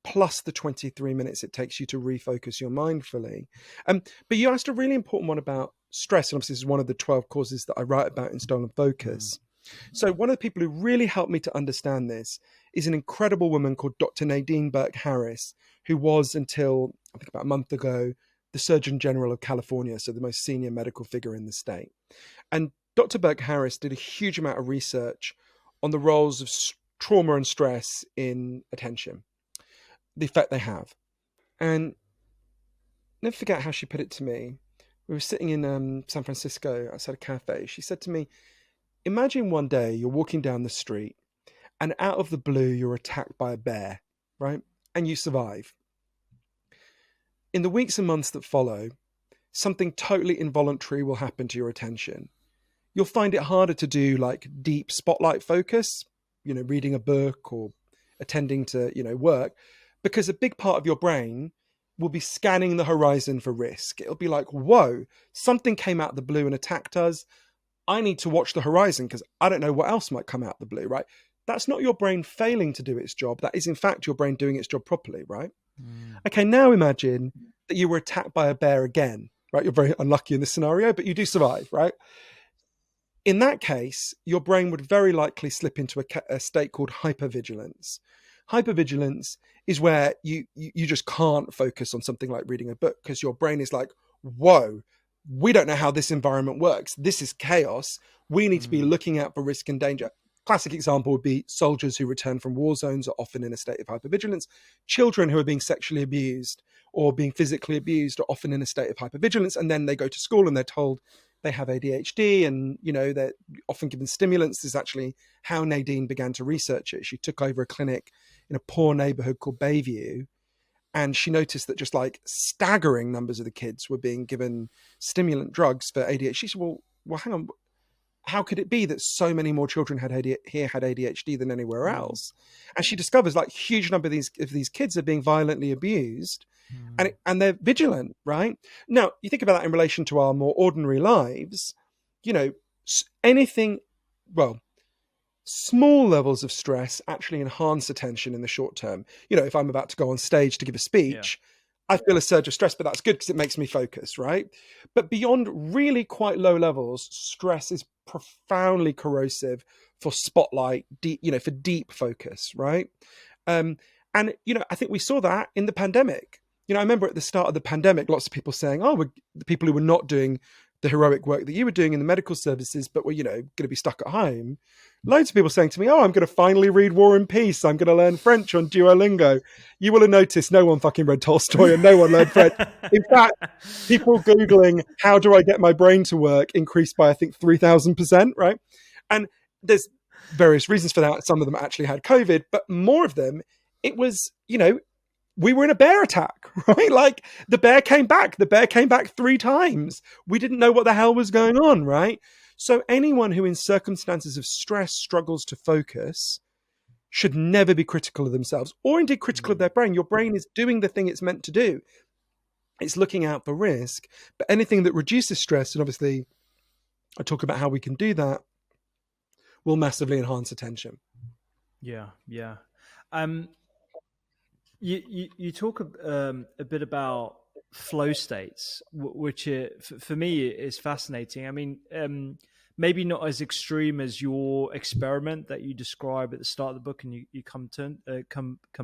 plus the 23 minutes it takes you to refocus your mind fully. But you asked a really important one about stress, and obviously this is one of the 12 causes that I write about in Stolen Focus. So one of the people who really helped me to understand this is an incredible woman called Dr. Nadine Burke Harris, who was, until I think about a month ago, the Surgeon General of California, so the most senior medical figure in the state. And Dr. Burke Harris did a huge amount of research on the roles of trauma and stress in attention, the effect they have. And never forget how she put it to me. We were sitting in San Francisco outside a cafe. She said to me, imagine one day you're walking down the street and out of the blue you're attacked by a bear, right? And you survive. In the weeks and months that follow, something totally involuntary will happen to your attention. You'll find it harder to do like deep spotlight focus, reading a book or attending to, work, because a big part of your brain will be scanning the horizon for risk. It'll be like, whoa, something came out of the blue and attacked us. I need to watch the horizon because I don't know what else might come out of the blue, right? That's not your brain failing to do its job. That is, in fact, your brain doing its job properly, right? Okay, now imagine that you were attacked by a bear again, right? You're very unlucky in this scenario, but you do survive, right? In that case, your brain would very likely slip into a state called hypervigilance. Hypervigilance is where you just can't focus on something like reading a book because your brain is like, whoa, we don't know how this environment works. This is chaos. We need to be looking out for risk and danger. Classic example would be soldiers who return from war zones are often in a state of hypervigilance. Children who are being sexually abused or being physically abused are often in a state of hypervigilance. And then they go to school and they're told they have ADHD and, they're often given stimulants. This is actually how Nadine began to research it. She took over a clinic in a poor neighborhood called Bayview. And she noticed that just like staggering numbers of the kids were being given stimulant drugs for ADHD. She said, well, hang on. How could it be that so many more children had ADHD than anywhere else? And she discovers like huge number of these kids are being violently abused and they're vigilant, right? Now, you think about that in relation to our more ordinary lives, anything, well, small levels of stress actually enhance attention in the short term. If I'm about to go on stage to give a speech, I feel a surge of stress, but that's good because it makes me focus, right? But beyond really quite low levels, stress is profoundly corrosive for spotlight, for deep focus, right? And I think we saw that in the pandemic. I remember at the start of the pandemic, lots of people saying, oh, the people who were not doing the heroic work that you were doing in the medical services, but were, going to be stuck at home. Loads of people saying to me, oh, I'm going to finally read War and Peace. I'm going to learn French on Duolingo. You will have noticed no one fucking read Tolstoy and no one learned French. In fact, people Googling, how do I get my brain to work increased by, I think, 3,000%, right? And there's various reasons for that. Some of them actually had COVID, but more of them, it was, we were in a bear attack, right? Like the bear came back. The bear came back 3 times. We didn't know what the hell was going on, right? So anyone who in circumstances of stress struggles to focus should never be critical of themselves or indeed critical of their brain. Your brain is doing the thing it's meant to do. It's looking out for risk, but anything that reduces stress, and obviously I talk about how we can do that, will massively enhance attention. Yeah. You talk a bit about flow states, which for me is fascinating. I mean, maybe not as extreme as your experiment that you describe at the start of the book, and you come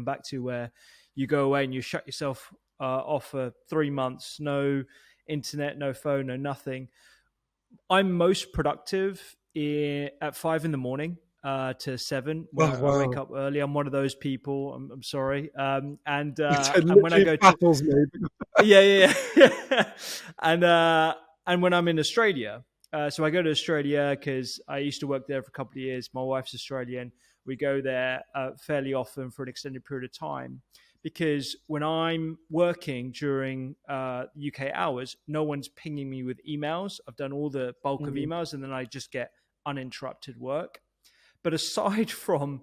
back to where you go away and you shut yourself off for 3 months, no internet, no phone, no nothing. I'm most productive at 5 a.m. To 7 when I wake up early. I'm one of those people. I'm sorry. And when I go baffles me. yeah. And when I'm in Australia, so I go to Australia because I used to work there for a couple of years. My wife's Australian. We go there fairly often for an extended period of time because when I'm working during UK hours, no one's pinging me with emails. I've done all the bulk of emails and then I just get uninterrupted work. But aside from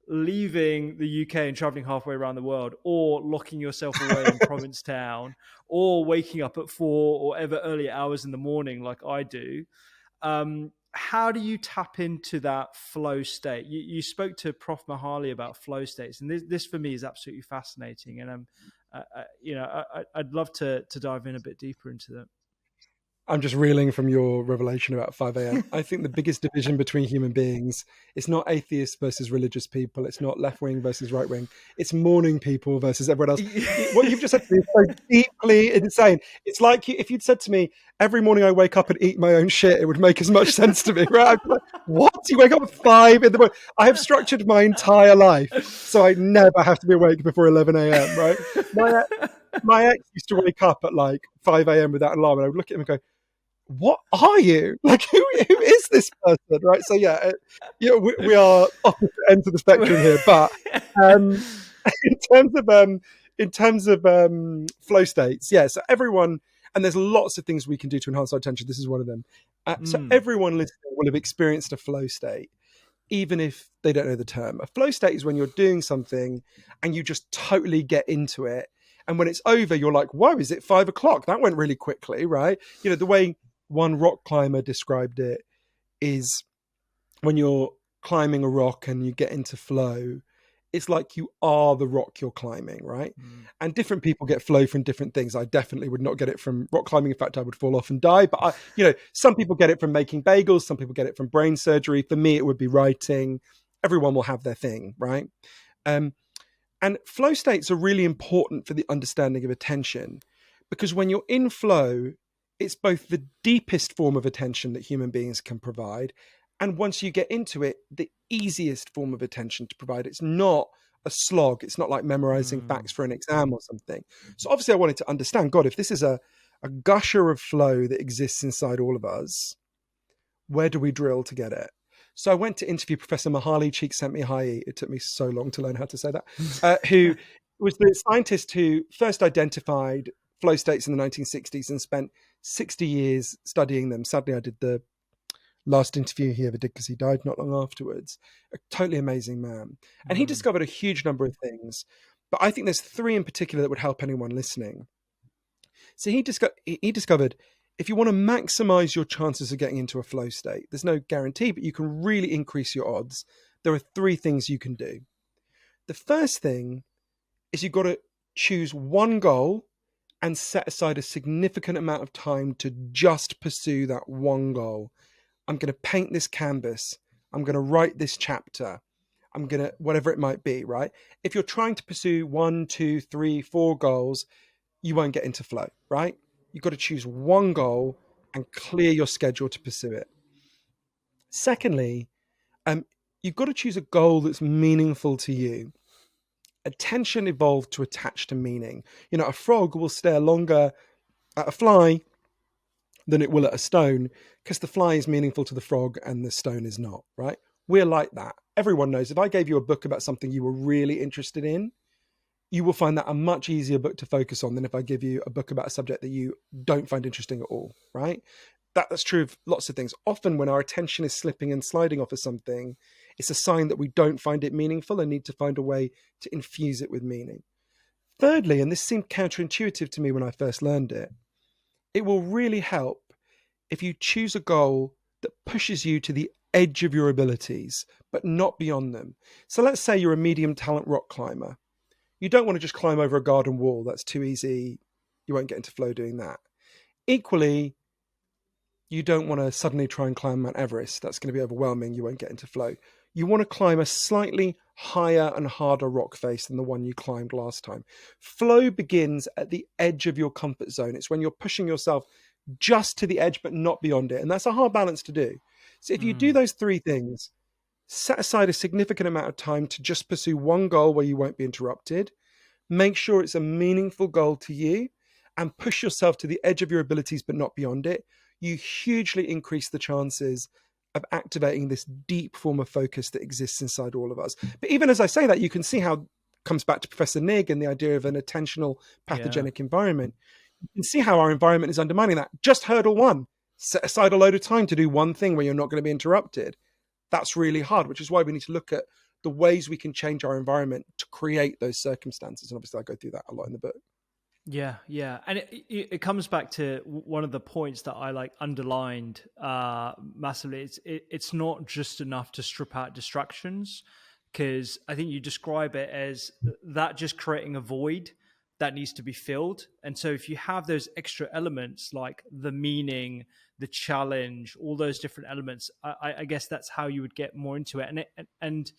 leaving the UK and traveling halfway around the world, or locking yourself away in Provincetown, or waking up at 4 or ever earlier hours in the morning like I do, how do you tap into that flow state? You spoke to Prof. Mahali about flow states, and this for me is absolutely fascinating. And I'd love to dive in a bit deeper into that. I'm just reeling from your revelation about 5 a.m. I think the biggest division between human beings, it's not atheists versus religious people. It's not left wing versus right wing. It's morning people versus everyone else. What you've just said to me is so deeply insane. It's like if you'd said to me, every morning I wake up and eat my own shit, it would make as much sense to me, right? I'd be like, what? You wake up at 5 in the morning? I have structured my entire life so I never have to be awake before 11 a.m., right? My ex used to wake up at like 5 a.m. without an alarm, and I would look at him and go, what are you? Like, who is this person? Right. So we are opposite ends of the spectrum here. But in terms of flow states, yeah. So everyone, and there's lots of things we can do to enhance our attention. This is one of them. So everyone listening will have experienced a flow state, even if they don't know the term. A flow state is when you're doing something and you just totally get into it. And when it's over, you're like, whoa, is it 5 o'clock? That went really quickly, right? You know, the way one rock climber described it is when you're climbing a rock and you get into flow, it's like you are the rock you're climbing, right? And different people get flow from different things. I definitely would not get it from rock climbing. In fact, I would fall off and die. But some people get it from making bagels. Some people get it from brain surgery. For me, it would be writing. Everyone will have their thing, right? And flow states are really important for the understanding of attention, because when you're in flow, it's both the deepest form of attention that human beings can provide, and once you get into it, the easiest form of attention to provide. It's not a slog. It's not like memorizing facts for an exam or something. So obviously I wanted to understand, God, if this is a gusher of flow that exists inside all of us, where do we drill to get it? So I went to interview Professor Mahali Csikszentmihalyi. It took me so long to learn how to say that. Who was the scientist who first identified flow states in the 1960s and spent 60 years studying them. Sadly, I did the last interview he ever did because he died not long afterwards. A totally amazing man. And he discovered a huge number of things. But I think there's 3 in particular that would help anyone listening. So he discovered if you want to maximize your chances of getting into a flow state, there's no guarantee, but you can really increase your odds. There are 3 things you can do. The first thing is you've got to choose one goal and set aside a significant amount of time to just pursue that one goal. I'm going to paint this canvas. I'm going to write this chapter. I'm going to, whatever it might be, right? If you're trying to pursue 1, 2, 3, 4 goals, you won't get into flow, right? You've got to choose one goal and clear your schedule to pursue it. Secondly, you've got to choose a goal that's meaningful to you. Attention evolved to attach to meaning. You know, a frog will stare longer at a fly than it will at a stone because the fly is meaningful to the frog and the stone is not, right? We're like that. Everyone knows if I gave you a book about something you were really interested in, you will find that a much easier book to focus on than if I give you a book about a subject that you don't find interesting at all, right? That's true of lots of things. Often when our attention is slipping and sliding off of something, it's a sign that we don't find it meaningful and need to find a way to infuse it with meaning. Thirdly, and this seemed counterintuitive to me when I first learned it, it will really help if you choose a goal that pushes you to the edge of your abilities, but not beyond them. So let's say you're a medium talent rock climber. You don't want to just climb over a garden wall. That's too easy. You won't get into flow doing that. Equally, you don't want to suddenly try and climb Mount Everest. That's going to be overwhelming. You won't get into flow. You want to climb a slightly higher and harder rock face than the one you climbed last time. Flow begins at the edge of your comfort zone. It's when you're pushing yourself just to the edge, but not beyond it. And that's a hard balance to do. So if you do those 3 things, set aside a significant amount of time to just pursue one goal where you won't be interrupted, make sure it's a meaningful goal to you, and push yourself to the edge of your abilities, but not beyond it, you hugely increase the chances of activating this deep form of focus that exists inside all of us. But even as I say that, you can see how it comes back to Professor Nigg and the idea of an attentional pathogenic environment. You can see how our environment is undermining that. Just hurdle 1. Set aside a load of time to do one thing where you're not going to be interrupted. That's really hard, which is why we need to look at the ways we can change our environment to create those circumstances. And obviously I go through that a lot in the book. Yeah, and it comes back to one of the points that I like underlined massively. It's not just enough to strip out distractions, because I think you describe it as that just creating a void that needs to be filled. And so if you have those extra elements like the meaning, the challenge, all those different elements, I guess that's how you would get more into it. And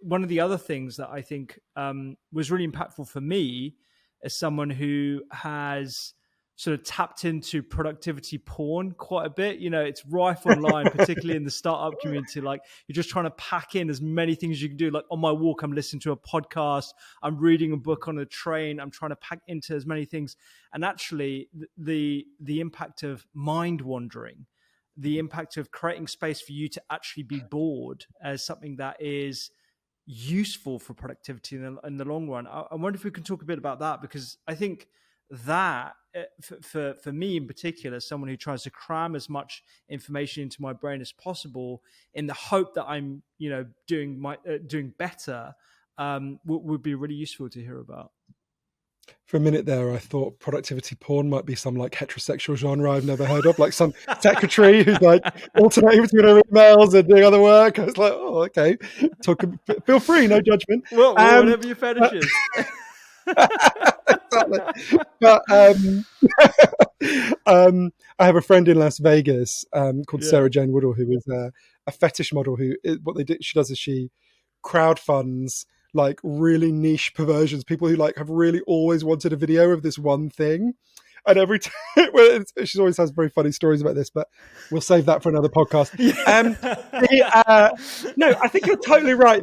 one of the other things that I think was really impactful for me as someone who has sort of tapped into productivity porn quite a bit. You know, it's rife online, particularly in the startup community. Like, you're just trying to pack in as many things as you can do. Like, on my walk, I'm listening to a podcast, I'm reading a book on a train, I'm trying to pack into as many things. And actually, the impact of mind wandering, the impact of creating space for you to actually be bored as something that is useful for productivity in the long run. I wonder if we can talk a bit about that, because I think that for me in particular, someone who tries to cram as much information into my brain as possible in the hope that I'm, doing better, would be really useful to hear about. For a minute there, I thought productivity porn might be some like heterosexual genre I've never heard of, like some secretary who's like alternating between her emails and doing other work. I was like, oh, okay, feel free, no judgment. Well, whatever your fetish is. Exactly. But I have a friend in Las Vegas called Sarah Jane Woodall, who is a fetish model. She does is she crowdfunds like really niche perversions, people who like have really always wanted a video of this one thing. And every time, she always has very funny stories about this, but we'll save that for another podcast. No, I think you're totally right.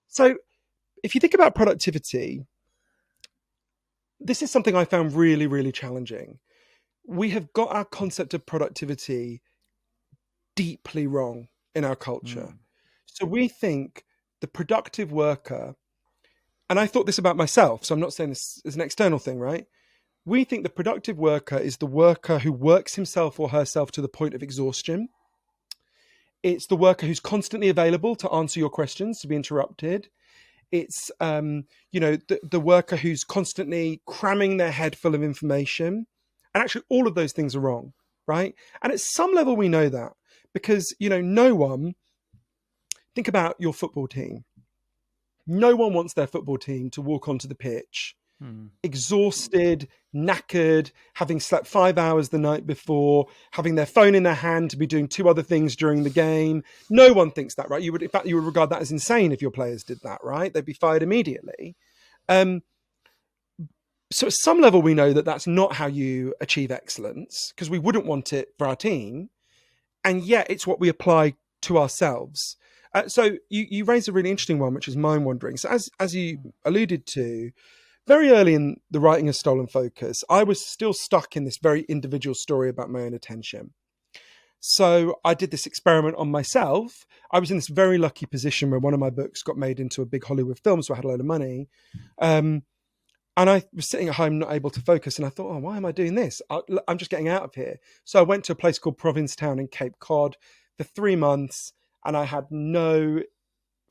So if you think about productivity, this is something I found really, really challenging. We have got our concept of productivity deeply wrong in our culture. So we think the productive worker, and I thought this about myself, so I'm not saying this is an external thing, right? We think the productive worker is the worker who works himself or herself to the point of exhaustion. It's the worker who's constantly available to answer your questions, to be interrupted. It's, the worker who's constantly cramming their head full of information. And actually, all of those things are wrong, right? And at some level, we know that because, no one, think about your football team. No one wants their football team to walk onto the pitch exhausted, knackered, having slept 5 hours the night before, having their phone in their hand to be doing 2 other things during the game. No one thinks that, right? In fact, you would regard that as insane if your players did that, right? They'd be fired immediately. So at some level, we know that that's not how you achieve excellence, because we wouldn't want it for our team. And yet it's what we apply to ourselves. So you raised a really interesting one, which is mind wandering. So as you alluded to, very early in the writing of Stolen Focus, I was still stuck in this very individual story about my own attention. So I did this experiment on myself. I was in this very lucky position where one of my books got made into a big Hollywood film, so I had a load of money. And I was sitting at home, not able to focus. And I thought, why am I doing this? I'm just getting out of here. So I went to a place called Provincetown in Cape Cod for 3 months, and I had no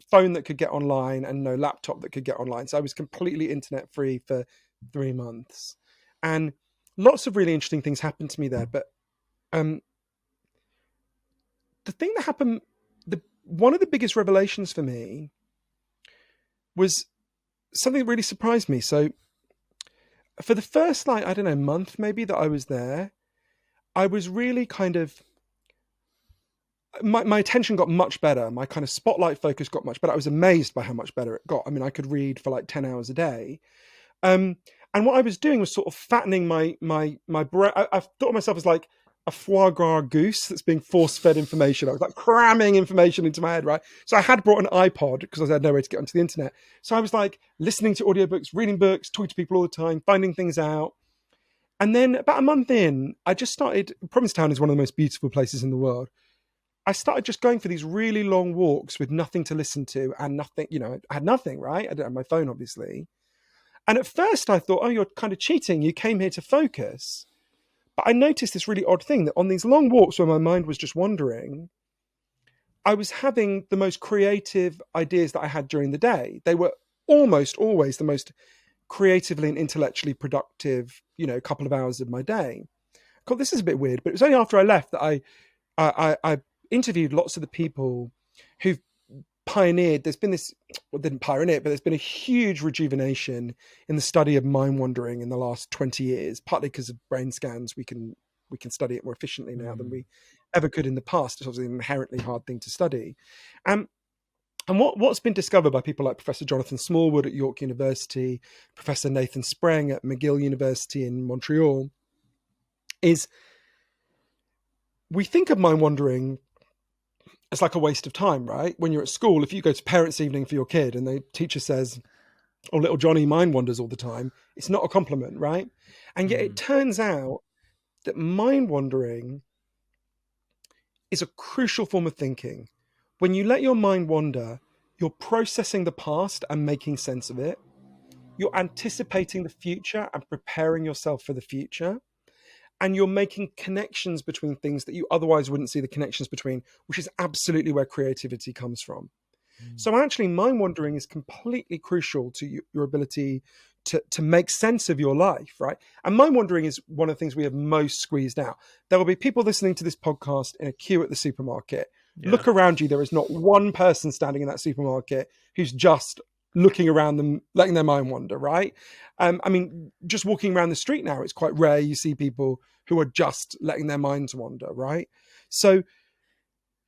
phone that could get online and no laptop that could get online. So I was completely internet free for 3 months. And lots of really interesting things happened to me there. But the thing that happened, one of the biggest revelations for me was something that really surprised me. So for the first, month maybe that I was there, I was really kind of, my attention got much better. My kind of spotlight focus got much better. I was amazed by how much better it got. I mean, I could read for like 10 hours a day. And what I was doing was sort of fattening my brain. I thought of myself as like a foie gras goose that's being force-fed information. I was like cramming information into my head, right? So I had brought an iPod because I had no way to get onto the internet. So I was like listening to audiobooks, reading books, talking to people all the time, finding things out. And then about a month in, I just started, Provincetown is one of the most beautiful places in the world. I started just going for these really long walks with nothing to listen to and nothing, I had nothing, right? I didn't have my phone, obviously. And at first I thought, you're kind of cheating. You came here to focus. But I noticed this really odd thing that on these long walks where my mind was just wandering, I was having the most creative ideas that I had during the day. They were almost always the most creatively and intellectually productive, couple of hours of my day. God, this is a bit weird, but it was only after I left that I interviewed lots of the people who've pioneered. There's been this, well, didn't pioneer it, but there's been a huge rejuvenation in the study of mind wandering in the last 20 years, partly because of brain scans. We can study it more efficiently now than we ever could in the past. It's obviously an inherently hard thing to study. And what's been discovered by people like Professor Jonathan Smallwood at York University, Professor Nathan Spreng at McGill University in Montreal, is we think of mind wandering as like a waste of time, right? When you're at school, if you go to parents' evening for your kid and the teacher says, "Oh, little Johnny mind wanders all the time," it's not a compliment, right? And yet it turns out that mind wandering is a crucial form of thinking. When you let your mind wander, you're processing the past and making sense of it. You're anticipating the future and preparing yourself for the future. And you're making connections between things that you otherwise wouldn't see the connections between, which is absolutely where creativity comes from. So actually, mind wandering is completely crucial to your ability to make sense of your life, right? And mind wandering is one of the things we have most squeezed out. There will be people listening to this podcast in a queue at the supermarket. Yeah. Look around you. There is not one person standing in that supermarket who's just looking around them, letting their mind wander, right? I mean, just walking around the street now, it's quite rare you see people who are just letting their minds wander, right? So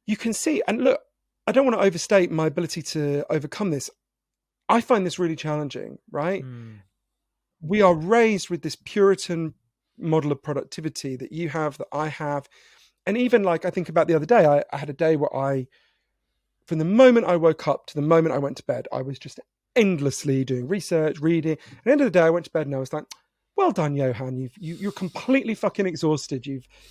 you can see, and look, I don't want to overstate my ability to overcome this. I find this really challenging, right? We are raised with this Puritan model of productivity that you have, that I have. And even like I think about the other day, I had a day where from the moment I woke up to the moment I went to bed, I was just endlessly doing research, reading. At the end of the day, I went to bed and I was like, well done, Johann. You're completely fucking exhausted.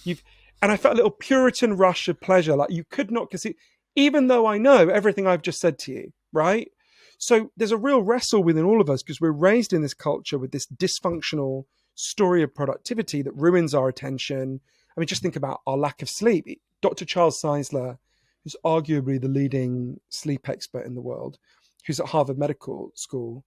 And I felt a little Puritan rush of pleasure. Like you could not conceive, even though I know everything I've just said to you, right? So there's a real wrestle within all of us because we're raised in this culture with this dysfunctional story of productivity that ruins our attention. I mean, just think about our lack of sleep. Dr. Charles Czeisler, who's arguably the leading sleep expert in the world, who's at Harvard Medical School,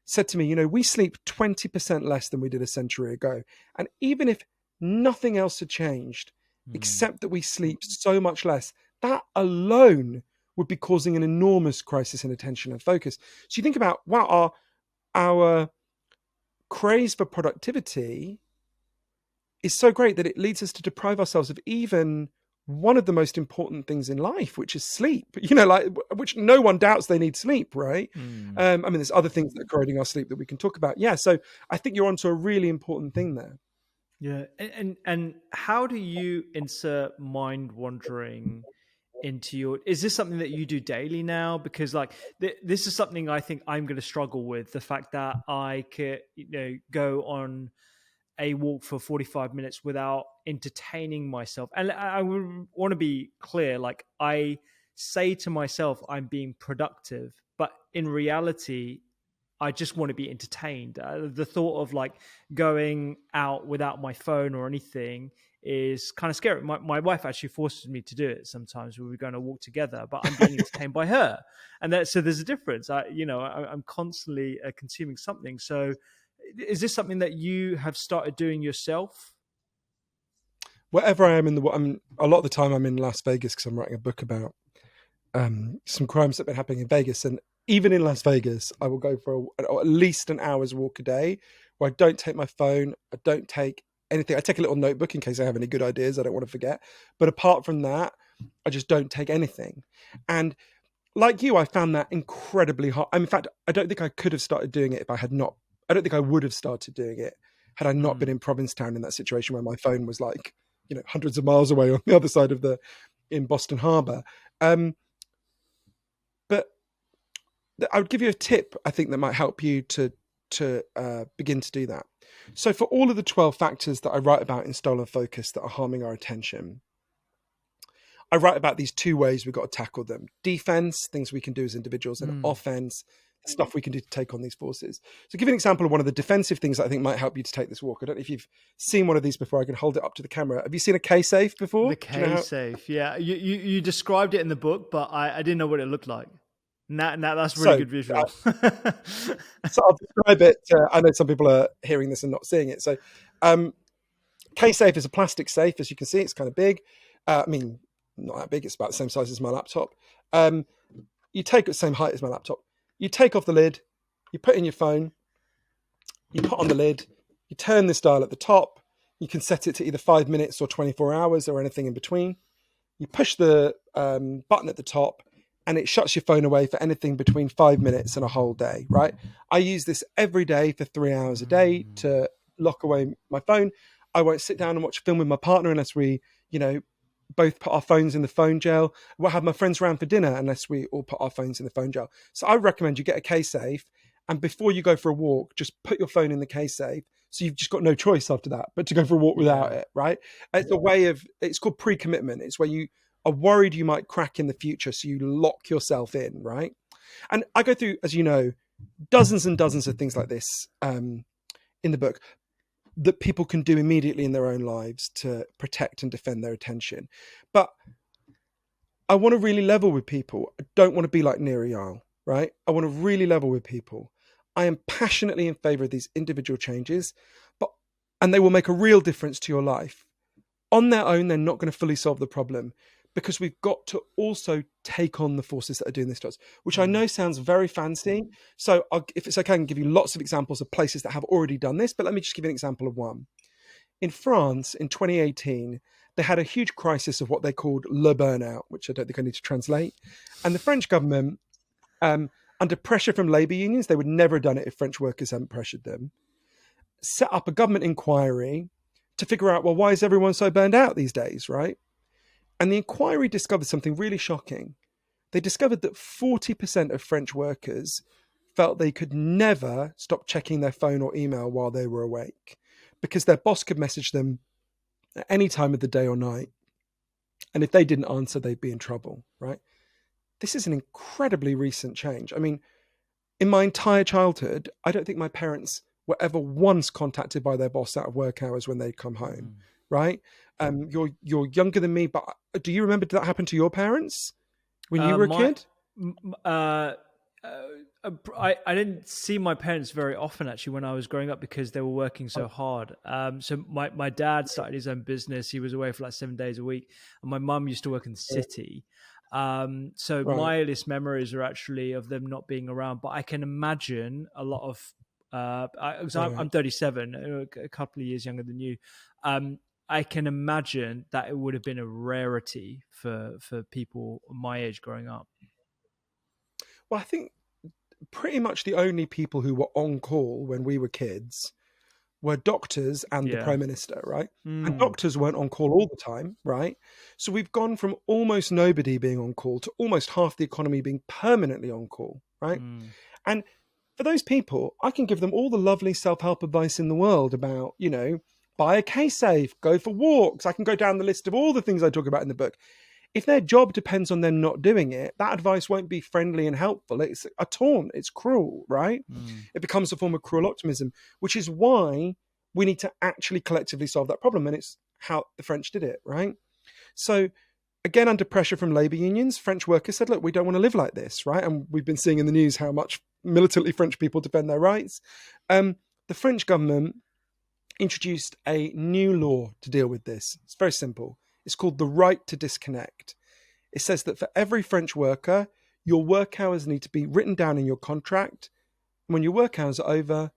said to me, we sleep 20% less than we did a century ago. And even if nothing else had changed, except that we sleep so much less, that alone would be causing an enormous crisis in attention and focus. So you think about, wow, our craze for productivity is so great that it leads us to deprive ourselves of even one of the most important things in life, which is sleep, which no one doubts they need sleep, right? I mean, there's other things that are corroding our sleep that we can talk about. Yeah. So I think you're onto a really important thing there. Yeah. And how do you insert mind wandering into is this something that you do daily now? Because like this is something I think I'm going to struggle with, the fact that I could, go on a walk for 45 minutes without entertaining myself. And I would want to be clear, like I say to myself, I'm being productive, but in reality, I just want to be entertained. The thought of like going out without my phone or anything is kind of scary. My wife actually forces me to do it sometimes when we're going to walk together, but I'm being entertained by her. And so there's a difference. I'm constantly consuming something. So is this something that you have started doing yourself? Wherever I am in a lot of the time I'm in Las Vegas because I'm writing a book about some crimes that have been happening in Vegas. And even in Las Vegas, I will go for at least an hour's walk a day where I don't take my phone. I don't take anything. I take a little notebook in case I have any good ideas. I don't want to forget. But apart from that, I just don't take anything. And like you, I found that incredibly hard. In fact, I don't think I could have started doing it if I had not. I don't think I would have started doing it had I not been in Provincetown in that situation where my phone was like, hundreds of miles away on the other side of in Boston Harbor. But I would give you a tip, I think, that might help you to begin to do that. So for all of the 12 factors that I write about in Stolen Focus that are harming our attention, I write about these two ways we've got to tackle them. Defense, things we can do as individuals, and offense, stuff we can do to take on these forces. So give you an example of one of the defensive things that I think might help you to take this walk. I don't know if you've seen one of these before. I can hold it up to the camera. Have you seen a K-safe before? The K-safe, yeah. You described it in the book, but I didn't know what it looked like. Now that's really So good visual. so I'll describe it. I know some people are hearing this and not seeing it. So, K-Safe is a plastic safe. As you can see, it's kind of big. I mean, not that big. It's about the same size as my laptop. You take it the same height as my laptop. You take off the lid. You put in your phone. You put on the lid. You turn this dial at the top. You can set it to either 5 minutes or 24 hours or anything in between. You push the button at the top, and it shuts your phone away for anything between 5 minutes and a whole day, right? I use this every day for 3 hours a day to lock away my phone. I won't sit down and watch a film with my partner unless we, both put our phones in the phone jail. I won't have my friends around for dinner unless we all put our phones in the phone jail. So I recommend you get a K-Safe, and before you go for a walk, just put your phone in the K-Safe. So you've just got no choice after that, but to go for a walk without it, right? It's a way of, it's called pre-commitment. It's where you are worried you might crack in the future, so you lock yourself in, right? And I go through, as you know, dozens and dozens of things like this in the book that people can do immediately in their own lives to protect and defend their attention. But I want to really level with people. I don't want to be like Neri, right? I want to really level with people. I am passionately in favor of these individual changes, and they will make a real difference to your life. On their own, they're not going to fully solve the problem, because we've got to also take on the forces that are doing this to us, which I know sounds very fancy. So if it's okay, I can give you lots of examples of places that have already done this, but let me just give you an example of one. In France, in 2018, they had a huge crisis of what they called le burnout, which I don't think I need to translate. And the French government, under pressure from labour unions, they would never have done it if French workers hadn't pressured them, set up a government inquiry to figure out, well, why is everyone so burned out these days, right? And the inquiry discovered something really shocking. They discovered that 40% of French workers felt they could never stop checking their phone or email while they were awake, because their boss could message them at any time of the day or night. And if they didn't answer, they'd be in trouble, right? This is an incredibly recent change. I mean, in my entire childhood, I don't think my parents were ever once contacted by their boss out of work hours when they'd come home, right? You're younger than me, but do you remember, did that happen to your parents when you were a kid? I didn't see my parents very often actually when I was growing up, because they were working so hard. So my dad started his own business. He was away for like 7 days a week, and my mum used to work in the city. So my earliest memories are actually of them not being around. But I can imagine a lot of, I'm 37, a couple of years younger than you. I can imagine that it would have been a rarity for people my age growing up. Well, I think pretty much the only people who were on call when we were kids were doctors and the Prime Minister, right? And doctors weren't on call all the time, right? So we've gone from almost nobody being on call to almost half the economy being permanently on call, right? And for those people, I can give them all the lovely self-help advice in the world about, buy a K-Safe, go for walks. I can go down the list of all the things I talk about in the book. If their job depends on them not doing it, that advice won't be friendly and helpful. It's a taunt. It's cruel, right? It becomes a form of cruel optimism, which is why we need to actually collectively solve that problem. And it's how the French did it, right? So again, under pressure from labour unions, French workers said, look, we don't want to live like this, right? And we've been seeing in the news how much militantly French people defend their rights. The French government introduced a new law to deal with this. It's very simple. It's called the right to disconnect. It says that for every French worker, your work hours need to be written down in your contract. When your work hours are over,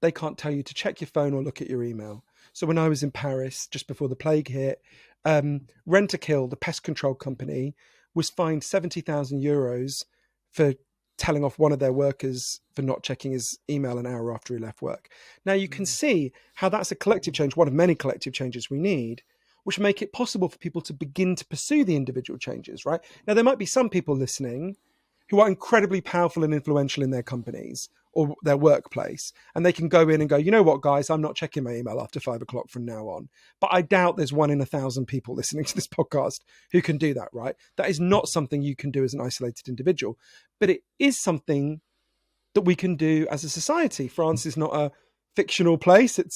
they can't tell you to check your phone or look at your email. So when I was in Paris, just before the plague hit, Rent-A-Kill, the pest control company, was fined €70,000 for telling off one of their workers for not checking his email an hour after he left work. Now you can see how that's a collective change, one of many collective changes we need, which make it possible for people to begin to pursue the individual changes, right? Now, there might be some people listening who are incredibly powerful and influential in their companies or their workplace, and they can go in and go, you know what, guys, I'm not checking my email after 5 o'clock from now on. But I doubt there's 1 in 1,000 people listening to this podcast who can do that, right? That is not something you can do as an isolated individual, but it is something that we can do as a society. France is not a fictional place. It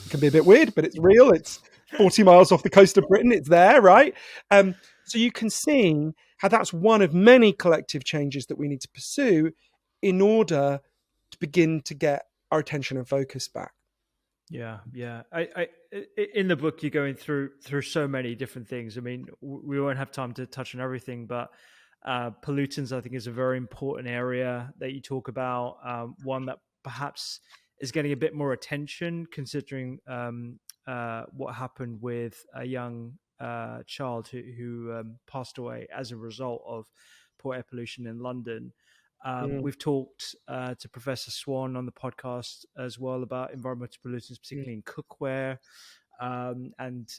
can be a bit weird, but it's real. It's 40 miles off the coast of Britain. It's there, right? So you can see how that's one of many collective changes that we need to pursue in order to begin to get our attention and focus back. Yeah, yeah. In the book, you're going through so many different things. I mean, we won't have time to touch on everything, but pollutants, I think, is a very important area that you talk about. One that perhaps is getting a bit more attention, considering what happened with a young child who passed away as a result of poor air pollution in London. Mm, We've talked to Professor Swan on the podcast as well about environmental pollutants, mm. particularly in cookware and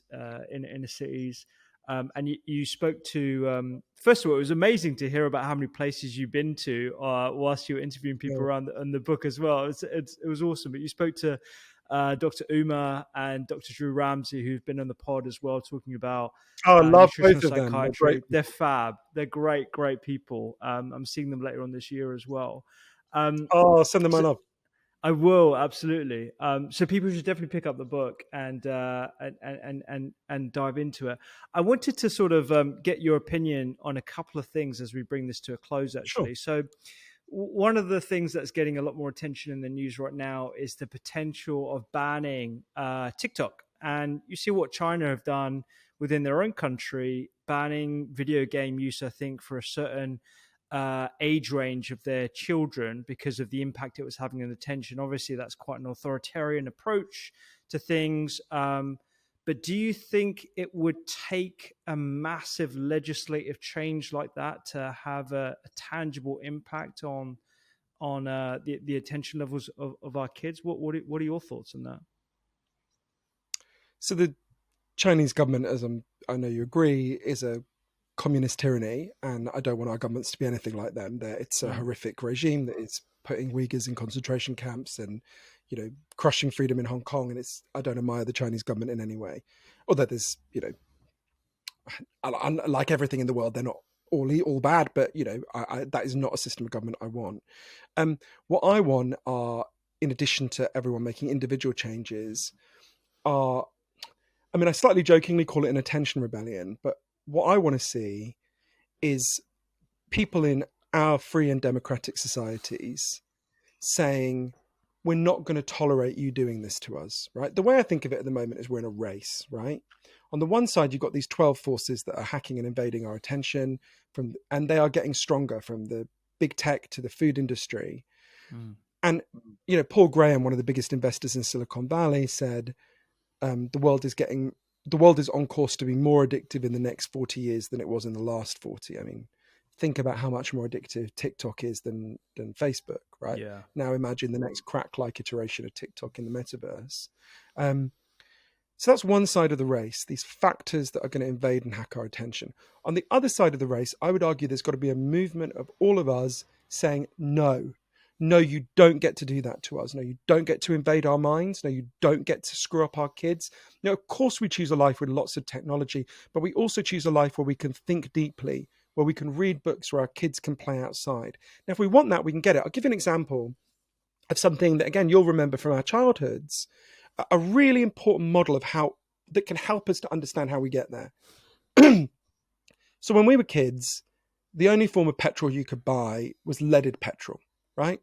in inner cities. And you spoke to, first of all, it was amazing to hear about how many places you've been to whilst you were interviewing people Yeah. around on the book as well. It was awesome. But you spoke to Dr. Uma and Dr. Drew Ramsey, who've been on the pod as well, talking about Oh, I love nutritional both of them. They're great psychiatry. They're people. fab. They're great, great people. I'm seeing them later on this year as well. Oh, send them my So love. I will absolutely. So people should definitely pick up the book and dive into it. I wanted to sort of get your opinion on a couple of things as we bring this to a close. Sure. Actually, so one of the things that's getting a lot more attention in the news right now is the potential of banning TikTok. And you see what China have done within their own country, banning video game use, I think, for a certain age range of their children because of the impact it was having on attention. Obviously, that's quite an authoritarian approach to things. But do you think it would take a massive legislative change like that to have a tangible impact on the attention levels of our kids? What are your thoughts on that? So the Chinese government, I know you agree, is a communist tyranny, and I don't want our governments to be anything like them. It's a Mm. horrific regime that is putting Uyghurs in concentration camps and, crushing freedom in Hong Kong. And I don't admire the Chinese government in any way, although there's, like everything in the world, they're not all bad. But that is not a system of government I want. What I want are, in addition to everyone making individual changes, are, I mean, I slightly jokingly call it an attention rebellion, but what I want to see is people in our free and democratic societies saying, we're not going to tolerate you doing this to us, right? The way I think of it at the moment is we're in a race, right? On the one side, you've got these 12 forces that are hacking and invading our attention, and they are getting stronger, from the big tech to the food industry. Mm. And, Paul Graham, one of the biggest investors in Silicon Valley, said, the world is on course to be more addictive in the next 40 years than it was in the last 40. I mean, think about how much more addictive TikTok is than Facebook, right? Yeah. Now imagine the next crack-like iteration of TikTok in the metaverse. So that's one side of the race, these factors that are going to invade and hack our attention. On the other side of the race, I would argue there's got to be a movement of all of us saying, no, you don't get to do that to us. No, you don't get to invade our minds. No, you don't get to screw up our kids. No, of course we choose a life with lots of technology, but we also choose a life where we can think deeply, where we can read books, where our kids can play outside. Now, if we want that, we can get it. I'll give you an example of something that, again, you'll remember from our childhoods, a really important model of how that can help us to understand how we get there. So when we were kids, the only form of petrol you could buy was leaded petrol, right?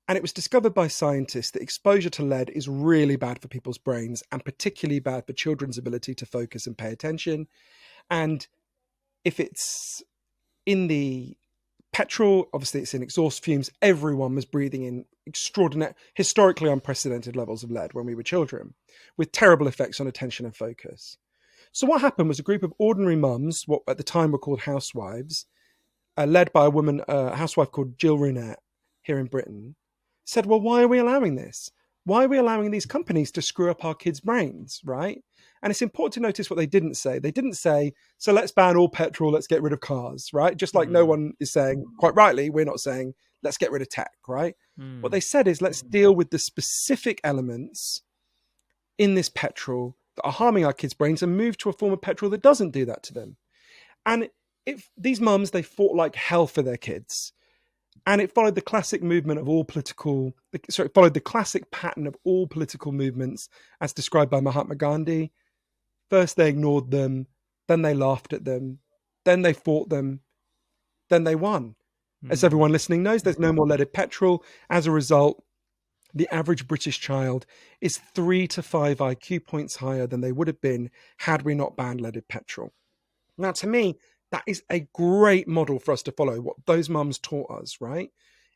And it was discovered by scientists that exposure to lead is really bad for people's brains, and particularly bad for children's ability to focus and pay attention. And if it's in the petrol, obviously it's in exhaust fumes. Everyone was breathing in extraordinary, historically unprecedented levels of lead when we were children, with terrible effects on attention and focus. So what happened was a group of ordinary mums, what at the time were called housewives, led by a housewife called Jill Roonette here in Britain, said, well, why are we allowing this? Why are we allowing these companies to screw up our kids' brains, right? And it's important to notice what they didn't say. They didn't say, so let's ban all petrol, let's get rid of cars, right? Just like no Mm. one is saying, quite rightly, we're not saying, let's get rid of tech, right? What Mm. they said is, let's deal with the specific elements in this petrol that are harming our kids' brains and move to a form of petrol that doesn't do that to them. And if these mums, they fought like hell for their kids. And it followed the classic movement of all political, sorry, it followed the classic pattern of all political movements as described by Mahatma Gandhi. First, they ignored them, then they laughed at them, then they fought them, then they won. As everyone listening knows, there's no more leaded petrol. As a result, the average British child is 3 to 5 IQ points higher than they would have been had we not banned leaded petrol. Now, to me, that is a great model for us to follow, what those mums taught us, right?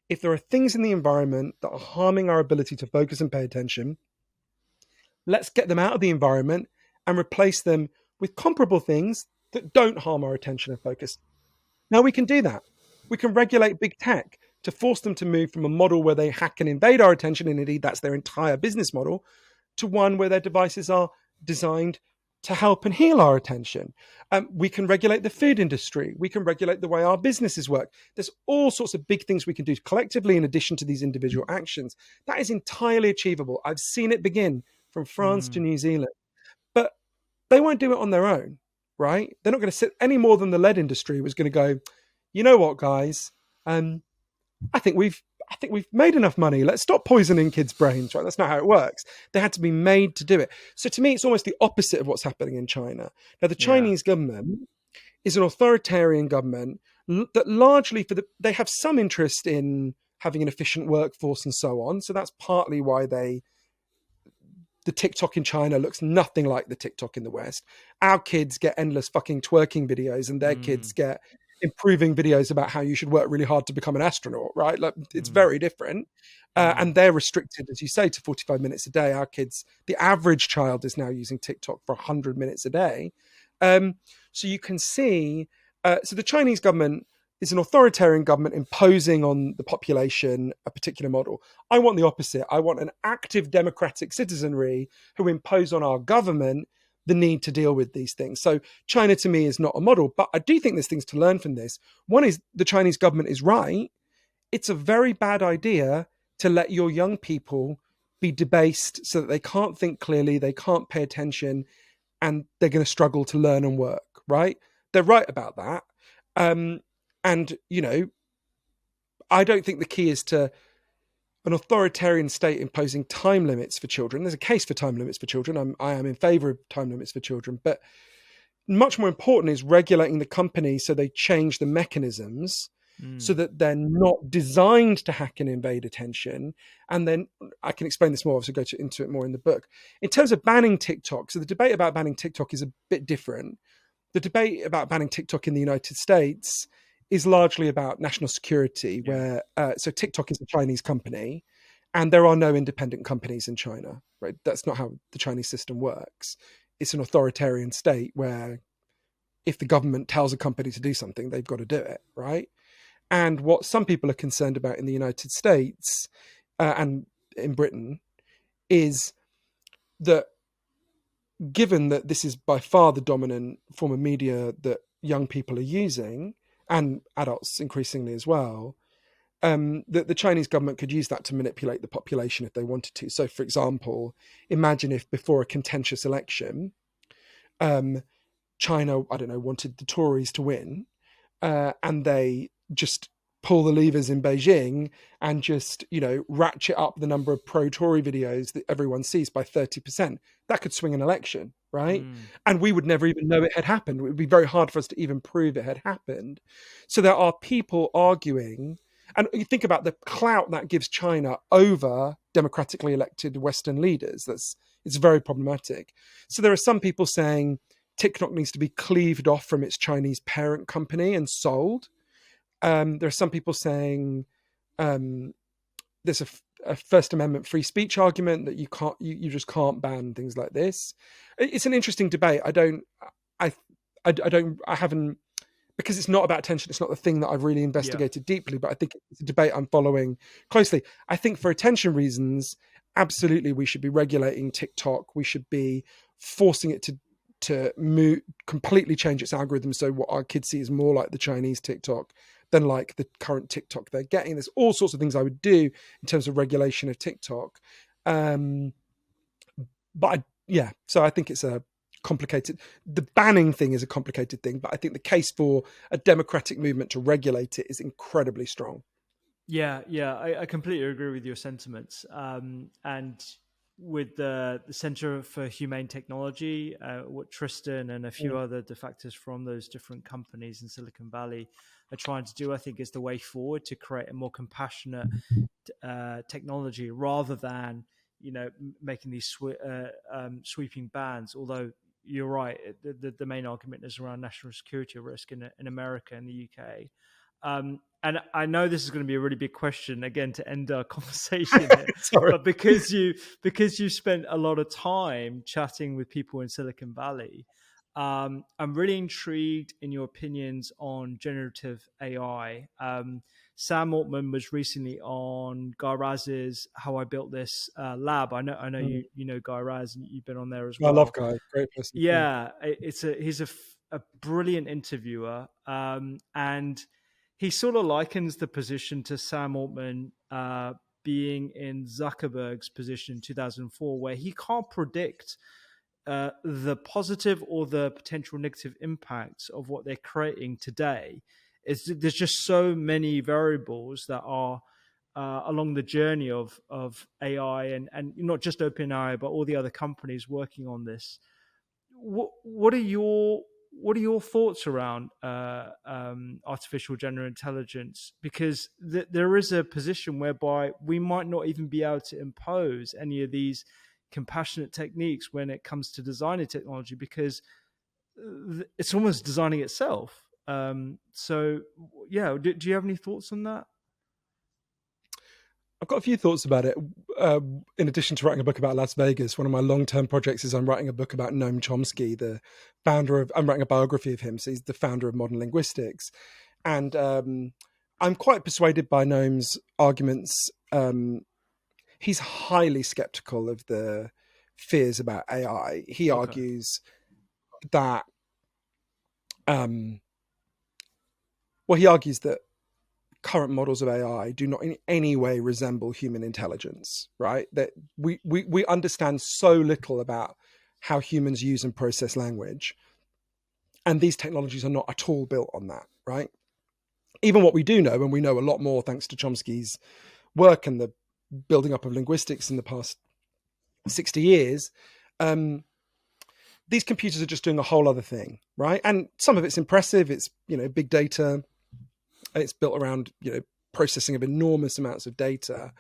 If there are things in the environment that are harming our ability to focus and pay attention, let's get them out of the environment and replace them with comparable things that don't harm our attention and focus. Now we can do that. We can regulate big tech to force them to move from a model where they hack and invade our attention, and indeed that's their entire business model, to one where their devices are designed to help and heal our attention. We can regulate the food industry. We can regulate the way our businesses work. There's all sorts of big things we can do collectively in addition to these individual actions. That is entirely achievable. I've seen it begin from France to New Zealand. But they won't do it on their own, right? They're not going to sit any more than the lead industry was going to go, you know what, guys? I think we've made enough money. Let's stop poisoning kids' brains, right? That's not how it works. They had to be made to do it. So to me, it's almost the opposite of what's happening in China. Now, the Chinese government is an authoritarian government that largely they have some interest in having an efficient workforce and so on. So that's partly why the TikTok in China looks nothing like the TikTok in the West. Our kids get endless fucking twerking videos and their kids get improving videos about how you should work really hard to become an astronaut, right? Like it's very different. And they're restricted, as you say, to 45 minutes a day. Our kids, the average child is now using TikTok for 100 minutes a day. So you can see, so the Chinese government is an authoritarian government imposing on the population a particular model. I want the opposite. I want an active democratic citizenry who impose on our government the need to deal with these things. So China to me is not a model, but I do think there's things to learn from this. One is the Chinese government is right. It's a very bad idea to let your young people be debased so that they can't think clearly, they can't pay attention, and they're going to struggle to learn and work, right? They're right about that. And, you know, I don't think the key is to an authoritarian state imposing time limits for children. There's a case for time limits for children. I am in favor of time limits for children. But much more important is regulating the companies so they change the mechanisms so that they're not designed to hack and invade attention. And then I can explain this more, obviously go into it more in the book. In terms of banning TikTok, so the debate about banning TikTok is a bit different. The debate about banning TikTok in the United States is largely about national security, where so TikTok is a Chinese company and there are no independent companies in China, right? That's not how the Chinese system works. It's an authoritarian state where if the government tells a company to do something, they've got to do it, right? And what some people are concerned about in the United States and in Britain is that given that this is by far the dominant form of media that young people are using, and adults increasingly as well, that the Chinese government could use that to manipulate the population if they wanted to. So, for example, imagine if before a contentious election, China, I don't know, wanted the Tories to win, and they just pull the levers in Beijing and just, you know, ratchet up the number of pro-Tory videos that everyone sees by 30%. That could swing an election, right? And we would never even know it had happened. It would be very hard for us to even prove it had happened. So there are people arguing, and you think about the clout that gives China over democratically elected Western leaders. It's very problematic. So there are some people saying TikTok needs to be cleaved off from its Chinese parent company and sold. There are some people saying there's a First Amendment free speech argument that you just can't ban things like this. It's an interesting debate. I haven't, because it's not about attention. It's not the thing that I've really investigated deeply, but I think it's a debate I'm following closely. I think for attention reasons, absolutely, we should be regulating TikTok. We should be forcing it to move, completely change its algorithm so what our kids see is more like the Chinese TikTok than like the current TikTok they're getting. There's all sorts of things I would do in terms of regulation of TikTok. So I think it's a complicated, the banning thing is a complicated thing, but I think the case for a democratic movement to regulate it is incredibly strong. Yeah, I completely agree with your sentiments. And with the Center for Humane Technology, what Tristan and a few other defectors from those different companies in Silicon Valley are trying to do, I think, is the way forward to create a more compassionate technology rather than making these sweeping bans. Although you're right, the main argument is around national security risk in America and the UK. And I know this is going to be a really big question again to end our conversation here, Sorry. but because you spent a lot of time chatting with people in Silicon Valley, I'm really intrigued in your opinions on generative AI. Sam Altman was recently on Guy Raz's "How I Built This" lab. I know you know Guy Raz, and you've been on there as I love well. Guy, great person. Yeah, he's a brilliant interviewer, and he sort of likens the position to Sam Altman being in Zuckerberg's position in 2004, where he can't predict the positive or the potential negative impacts of what they're creating today. There's just so many variables that are along the journey of AI and not just OpenAI, but all the other companies working on this. What are your thoughts around artificial general intelligence? Because there is a position whereby we might not even be able to impose any of these compassionate techniques when it comes to designing technology, because it's almost designing itself. So, yeah, do you have any thoughts on that? I've got a few thoughts about it. In addition to writing a book about Las Vegas, one of my long-term projects is I'm writing a book about Noam Chomsky, the founder of. I'm writing a biography of him. So he's the founder of modern linguistics, and I'm quite persuaded by Noam's arguments. He's highly skeptical of the fears about AI. He argues that, he argues that current models of AI do not in any way resemble human intelligence, right? That we understand so little about how humans use and process language. And these technologies are not at all built on that, right? Even what we do know, and we know a lot more thanks to Chomsky's work and the building up of linguistics in the past 60 years, these computers are just doing a whole other thing, right? And some of it's impressive. It's, big data. It's built around, processing of enormous amounts of data.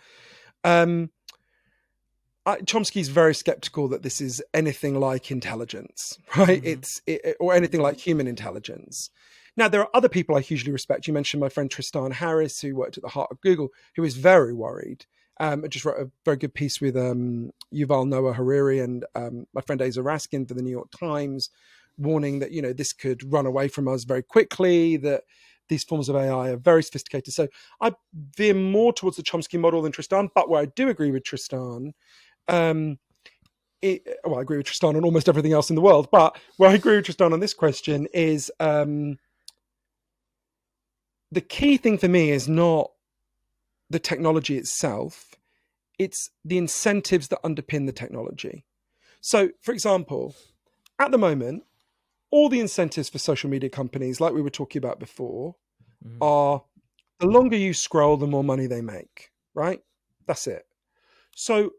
Chomsky's very skeptical that this is anything like intelligence, right? Mm-hmm. Or anything like human intelligence. Now, there are other people I hugely respect. You mentioned my friend Tristan Harris, who worked at the heart of Google, who is very worried. I just wrote a very good piece with Yuval Noah Harari and my friend Asa Raskin for the New York Times, warning that, this could run away from us very quickly, that these forms of AI are very sophisticated. So I veer more towards the Chomsky model than Tristan, but where I do agree with Tristan, I agree with Tristan on almost everything else in the world, but where I agree with Tristan on this question is the key thing for me is not the technology itself, it's the incentives that underpin the technology. So, for example, at the moment, all the incentives for social media companies, like we were talking about before, are the longer you scroll, the more money they make, right? That's it. So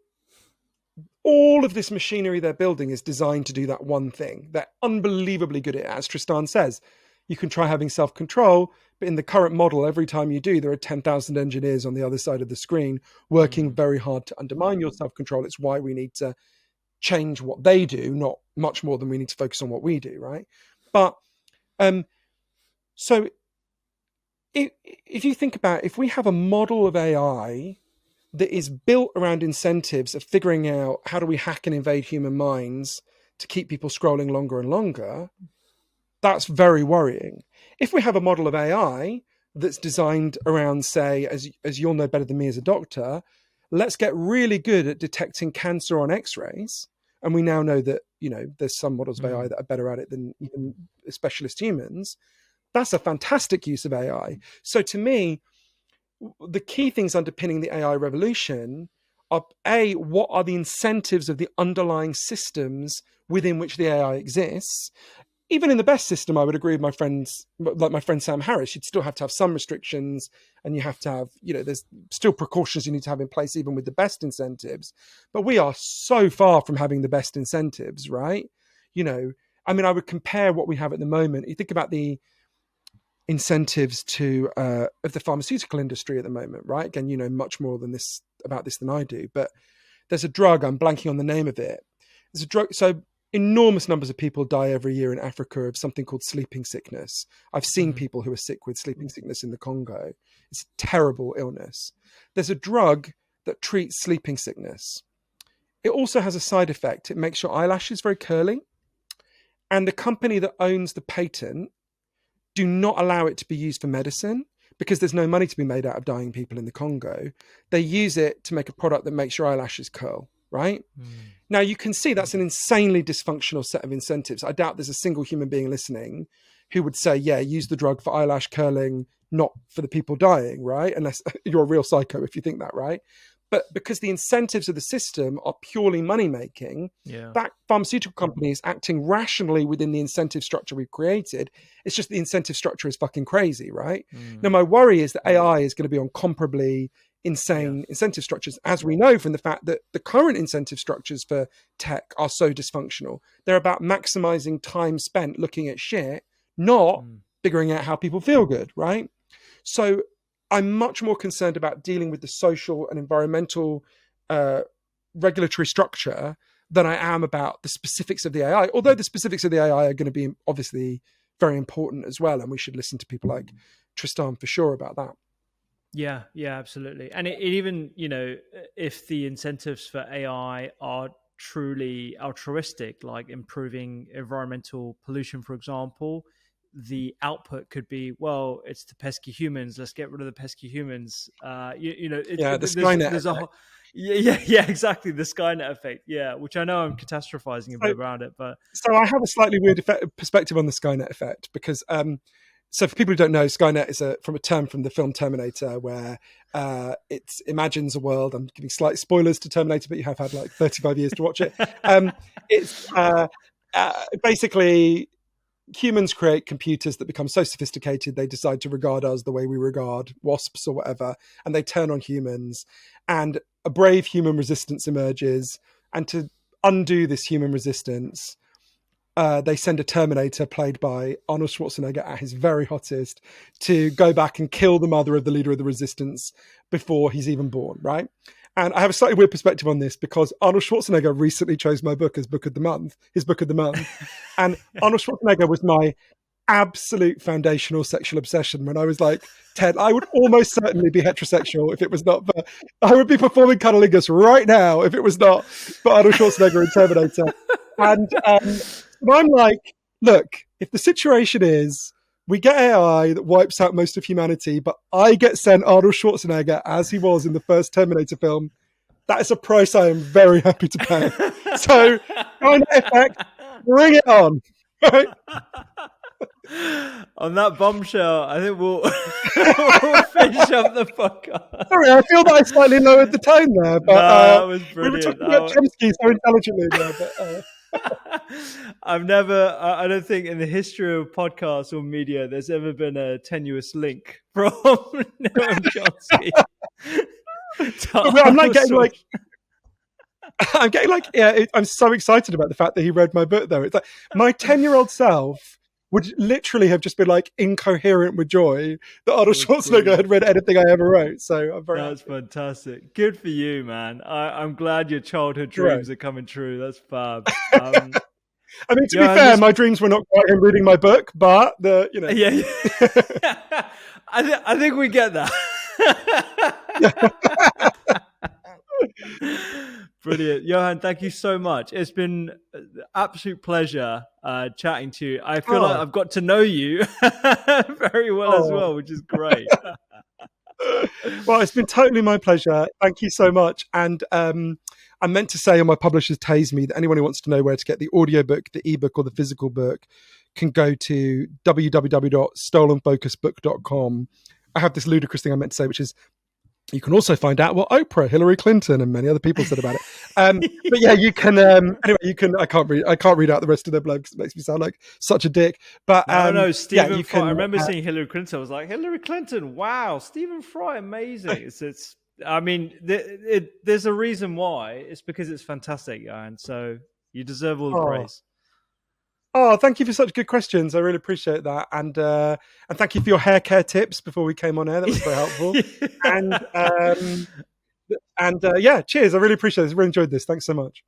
all of this machinery they're building is designed to do that one thing. They're unbelievably good at it. As Tristan says, you can try having self-control, but in the current model, every time you do, there are 10,000 engineers on the other side of the screen working very hard to undermine your self-control. It's why we need to change what they do, not much more than we need to focus on what we do, right? But so if you think about, if we have a model of AI that is built around incentives of figuring out how do we hack and invade human minds to keep people scrolling longer and longer, that's very worrying. If we have a model of AI that's designed around, say, as you'll know better than me as a doctor, let's get really good at detecting cancer on X-rays. And we now know that, there's some models of AI that are better at it than even specialist humans. That's a fantastic use of AI. So to me, the key things underpinning the AI revolution are, A, what are the incentives of the underlying systems within which the AI exists? even in the best system, I would agree with my friends, like my friend Sam Harris, you'd still have to have some restrictions, and you have to have, there's still precautions you need to have in place, even with the best incentives. But we are so far from having the best incentives, right? I would compare what we have at the moment. You think about the incentives of the pharmaceutical industry at the moment, right? Again, much more about this than I do, but there's a drug, I'm blanking on the name of it. There's a drug, so enormous numbers of people die every year in Africa of something called sleeping sickness. I've seen people who are sick with sleeping sickness in the Congo. It's a terrible illness. There's a drug that treats sleeping sickness. It also has a side effect. It makes your eyelashes very curly. And the company that owns the patent do not allow it to be used for medicine because there's no money to be made out of dying people in the Congo. They use it to make a product that makes your eyelashes curl, right? Now, you can see that's an insanely dysfunctional set of incentives. I doubt there's a single human being listening who would say, yeah, use the drug for eyelash curling, not for the people dying, right? Unless you're a real psycho if you think that, right? But because the incentives of the system are purely money-making, that pharmaceutical companies acting rationally within the incentive structure we've created, it's just the incentive structure is fucking crazy, right? Now, my worry is that AI is going to be on comparably insane incentive structures, as we know from the fact that the current incentive structures for tech are so dysfunctional. They're about maximizing time spent looking at shit, not figuring out how people feel good, right? So I'm much more concerned about dealing with the social and environmental regulatory structure than I am about the specifics of the AI, although the specifics of the AI are going to be obviously very important as well. And we should listen to people like Tristan for sure about that. Yeah, absolutely. And it even, if the incentives for AI are truly altruistic, like improving environmental pollution, for example, the output could be, well, it's the pesky humans. Let's get rid of the pesky humans. The Skynet there's a whole, yeah, exactly. The Skynet effect. Yeah, which I know I'm catastrophizing a bit around it, but so I have a slightly weird perspective on the Skynet effect because, so for people who don't know, Skynet is from a term from the film Terminator, where it imagines a world. I'm giving slight spoilers to Terminator, but you have had like 35 years to watch it. It's basically humans create computers that become so sophisticated they decide to regard us the way we regard wasps or whatever, and they turn on humans, and a brave human resistance emerges. And to undo this human resistance, they send a Terminator played by Arnold Schwarzenegger at his very hottest to go back and kill the mother of the leader of the resistance before he's even born, right? And I have a slightly weird perspective on this because Arnold Schwarzenegger recently chose my book as his book of the month. And Arnold Schwarzenegger was my absolute foundational sexual obsession when I was like 10. I would almost certainly be heterosexual if it was not for, I would be performing cunnilingus right now if it was not for Arnold Schwarzenegger in Terminator. And I'm like, look, if the situation is we get AI that wipes out most of humanity, but I get sent Arnold Schwarzenegger as he was in the first Terminator film, that is a price I am very happy to pay. So, Skynet effect, bring it on. Right? On that bombshell, I think we'll finish up the podcast. Sorry, I feel that I slightly lowered the tone there, but that was brilliant. We were talking about Chomsky so intelligently there, but I don't think in the history of podcasts or media there's ever been a tenuous link from Noam Chomsky. I'm like getting like, I'm so excited about the fact that he read my book though. It's like my 10-year-old self would literally have just been like incoherent with joy that Arnold Schwarzenegger had read anything I ever wrote. So I'm very That's fantastic. Good for you, man. I'm glad your childhood dreams are coming true. That's fab. I mean, to be fair, my dreams were not quite him reading my book, but Yeah. I think we get that. Brilliant. Johann, thank you so much. It's been an absolute pleasure chatting to you. I feel like I've got to know you very well as well, which is great. Well, it's been totally my pleasure. Thank you so much. And I meant to say on my publisher's Tase Me that anyone who wants to know where to get the audiobook, the ebook, or the physical book can go to www.stolenfocusbook.com. I have this ludicrous thing I meant to say, which is You can also find out what Oprah, Hillary Clinton, and many other people said about it. But yeah, you can. Anyway, you can. I can't read out the rest of their blogs. It makes me sound like such a dick. But No, yeah, Stephen you Fry. I can. remember seeing Hillary Clinton. I was like, Hillary Clinton, wow, Stephen Fry, amazing. It's I mean, there's a reason why. It's because it's fantastic, Johan. So you deserve all the Oh, praise. oh, thank you for such good questions. I really appreciate that, and thank you for your hair care tips before we came on air. That was very helpful. And yeah, cheers. I really appreciate this. Really enjoyed this. Thanks so much.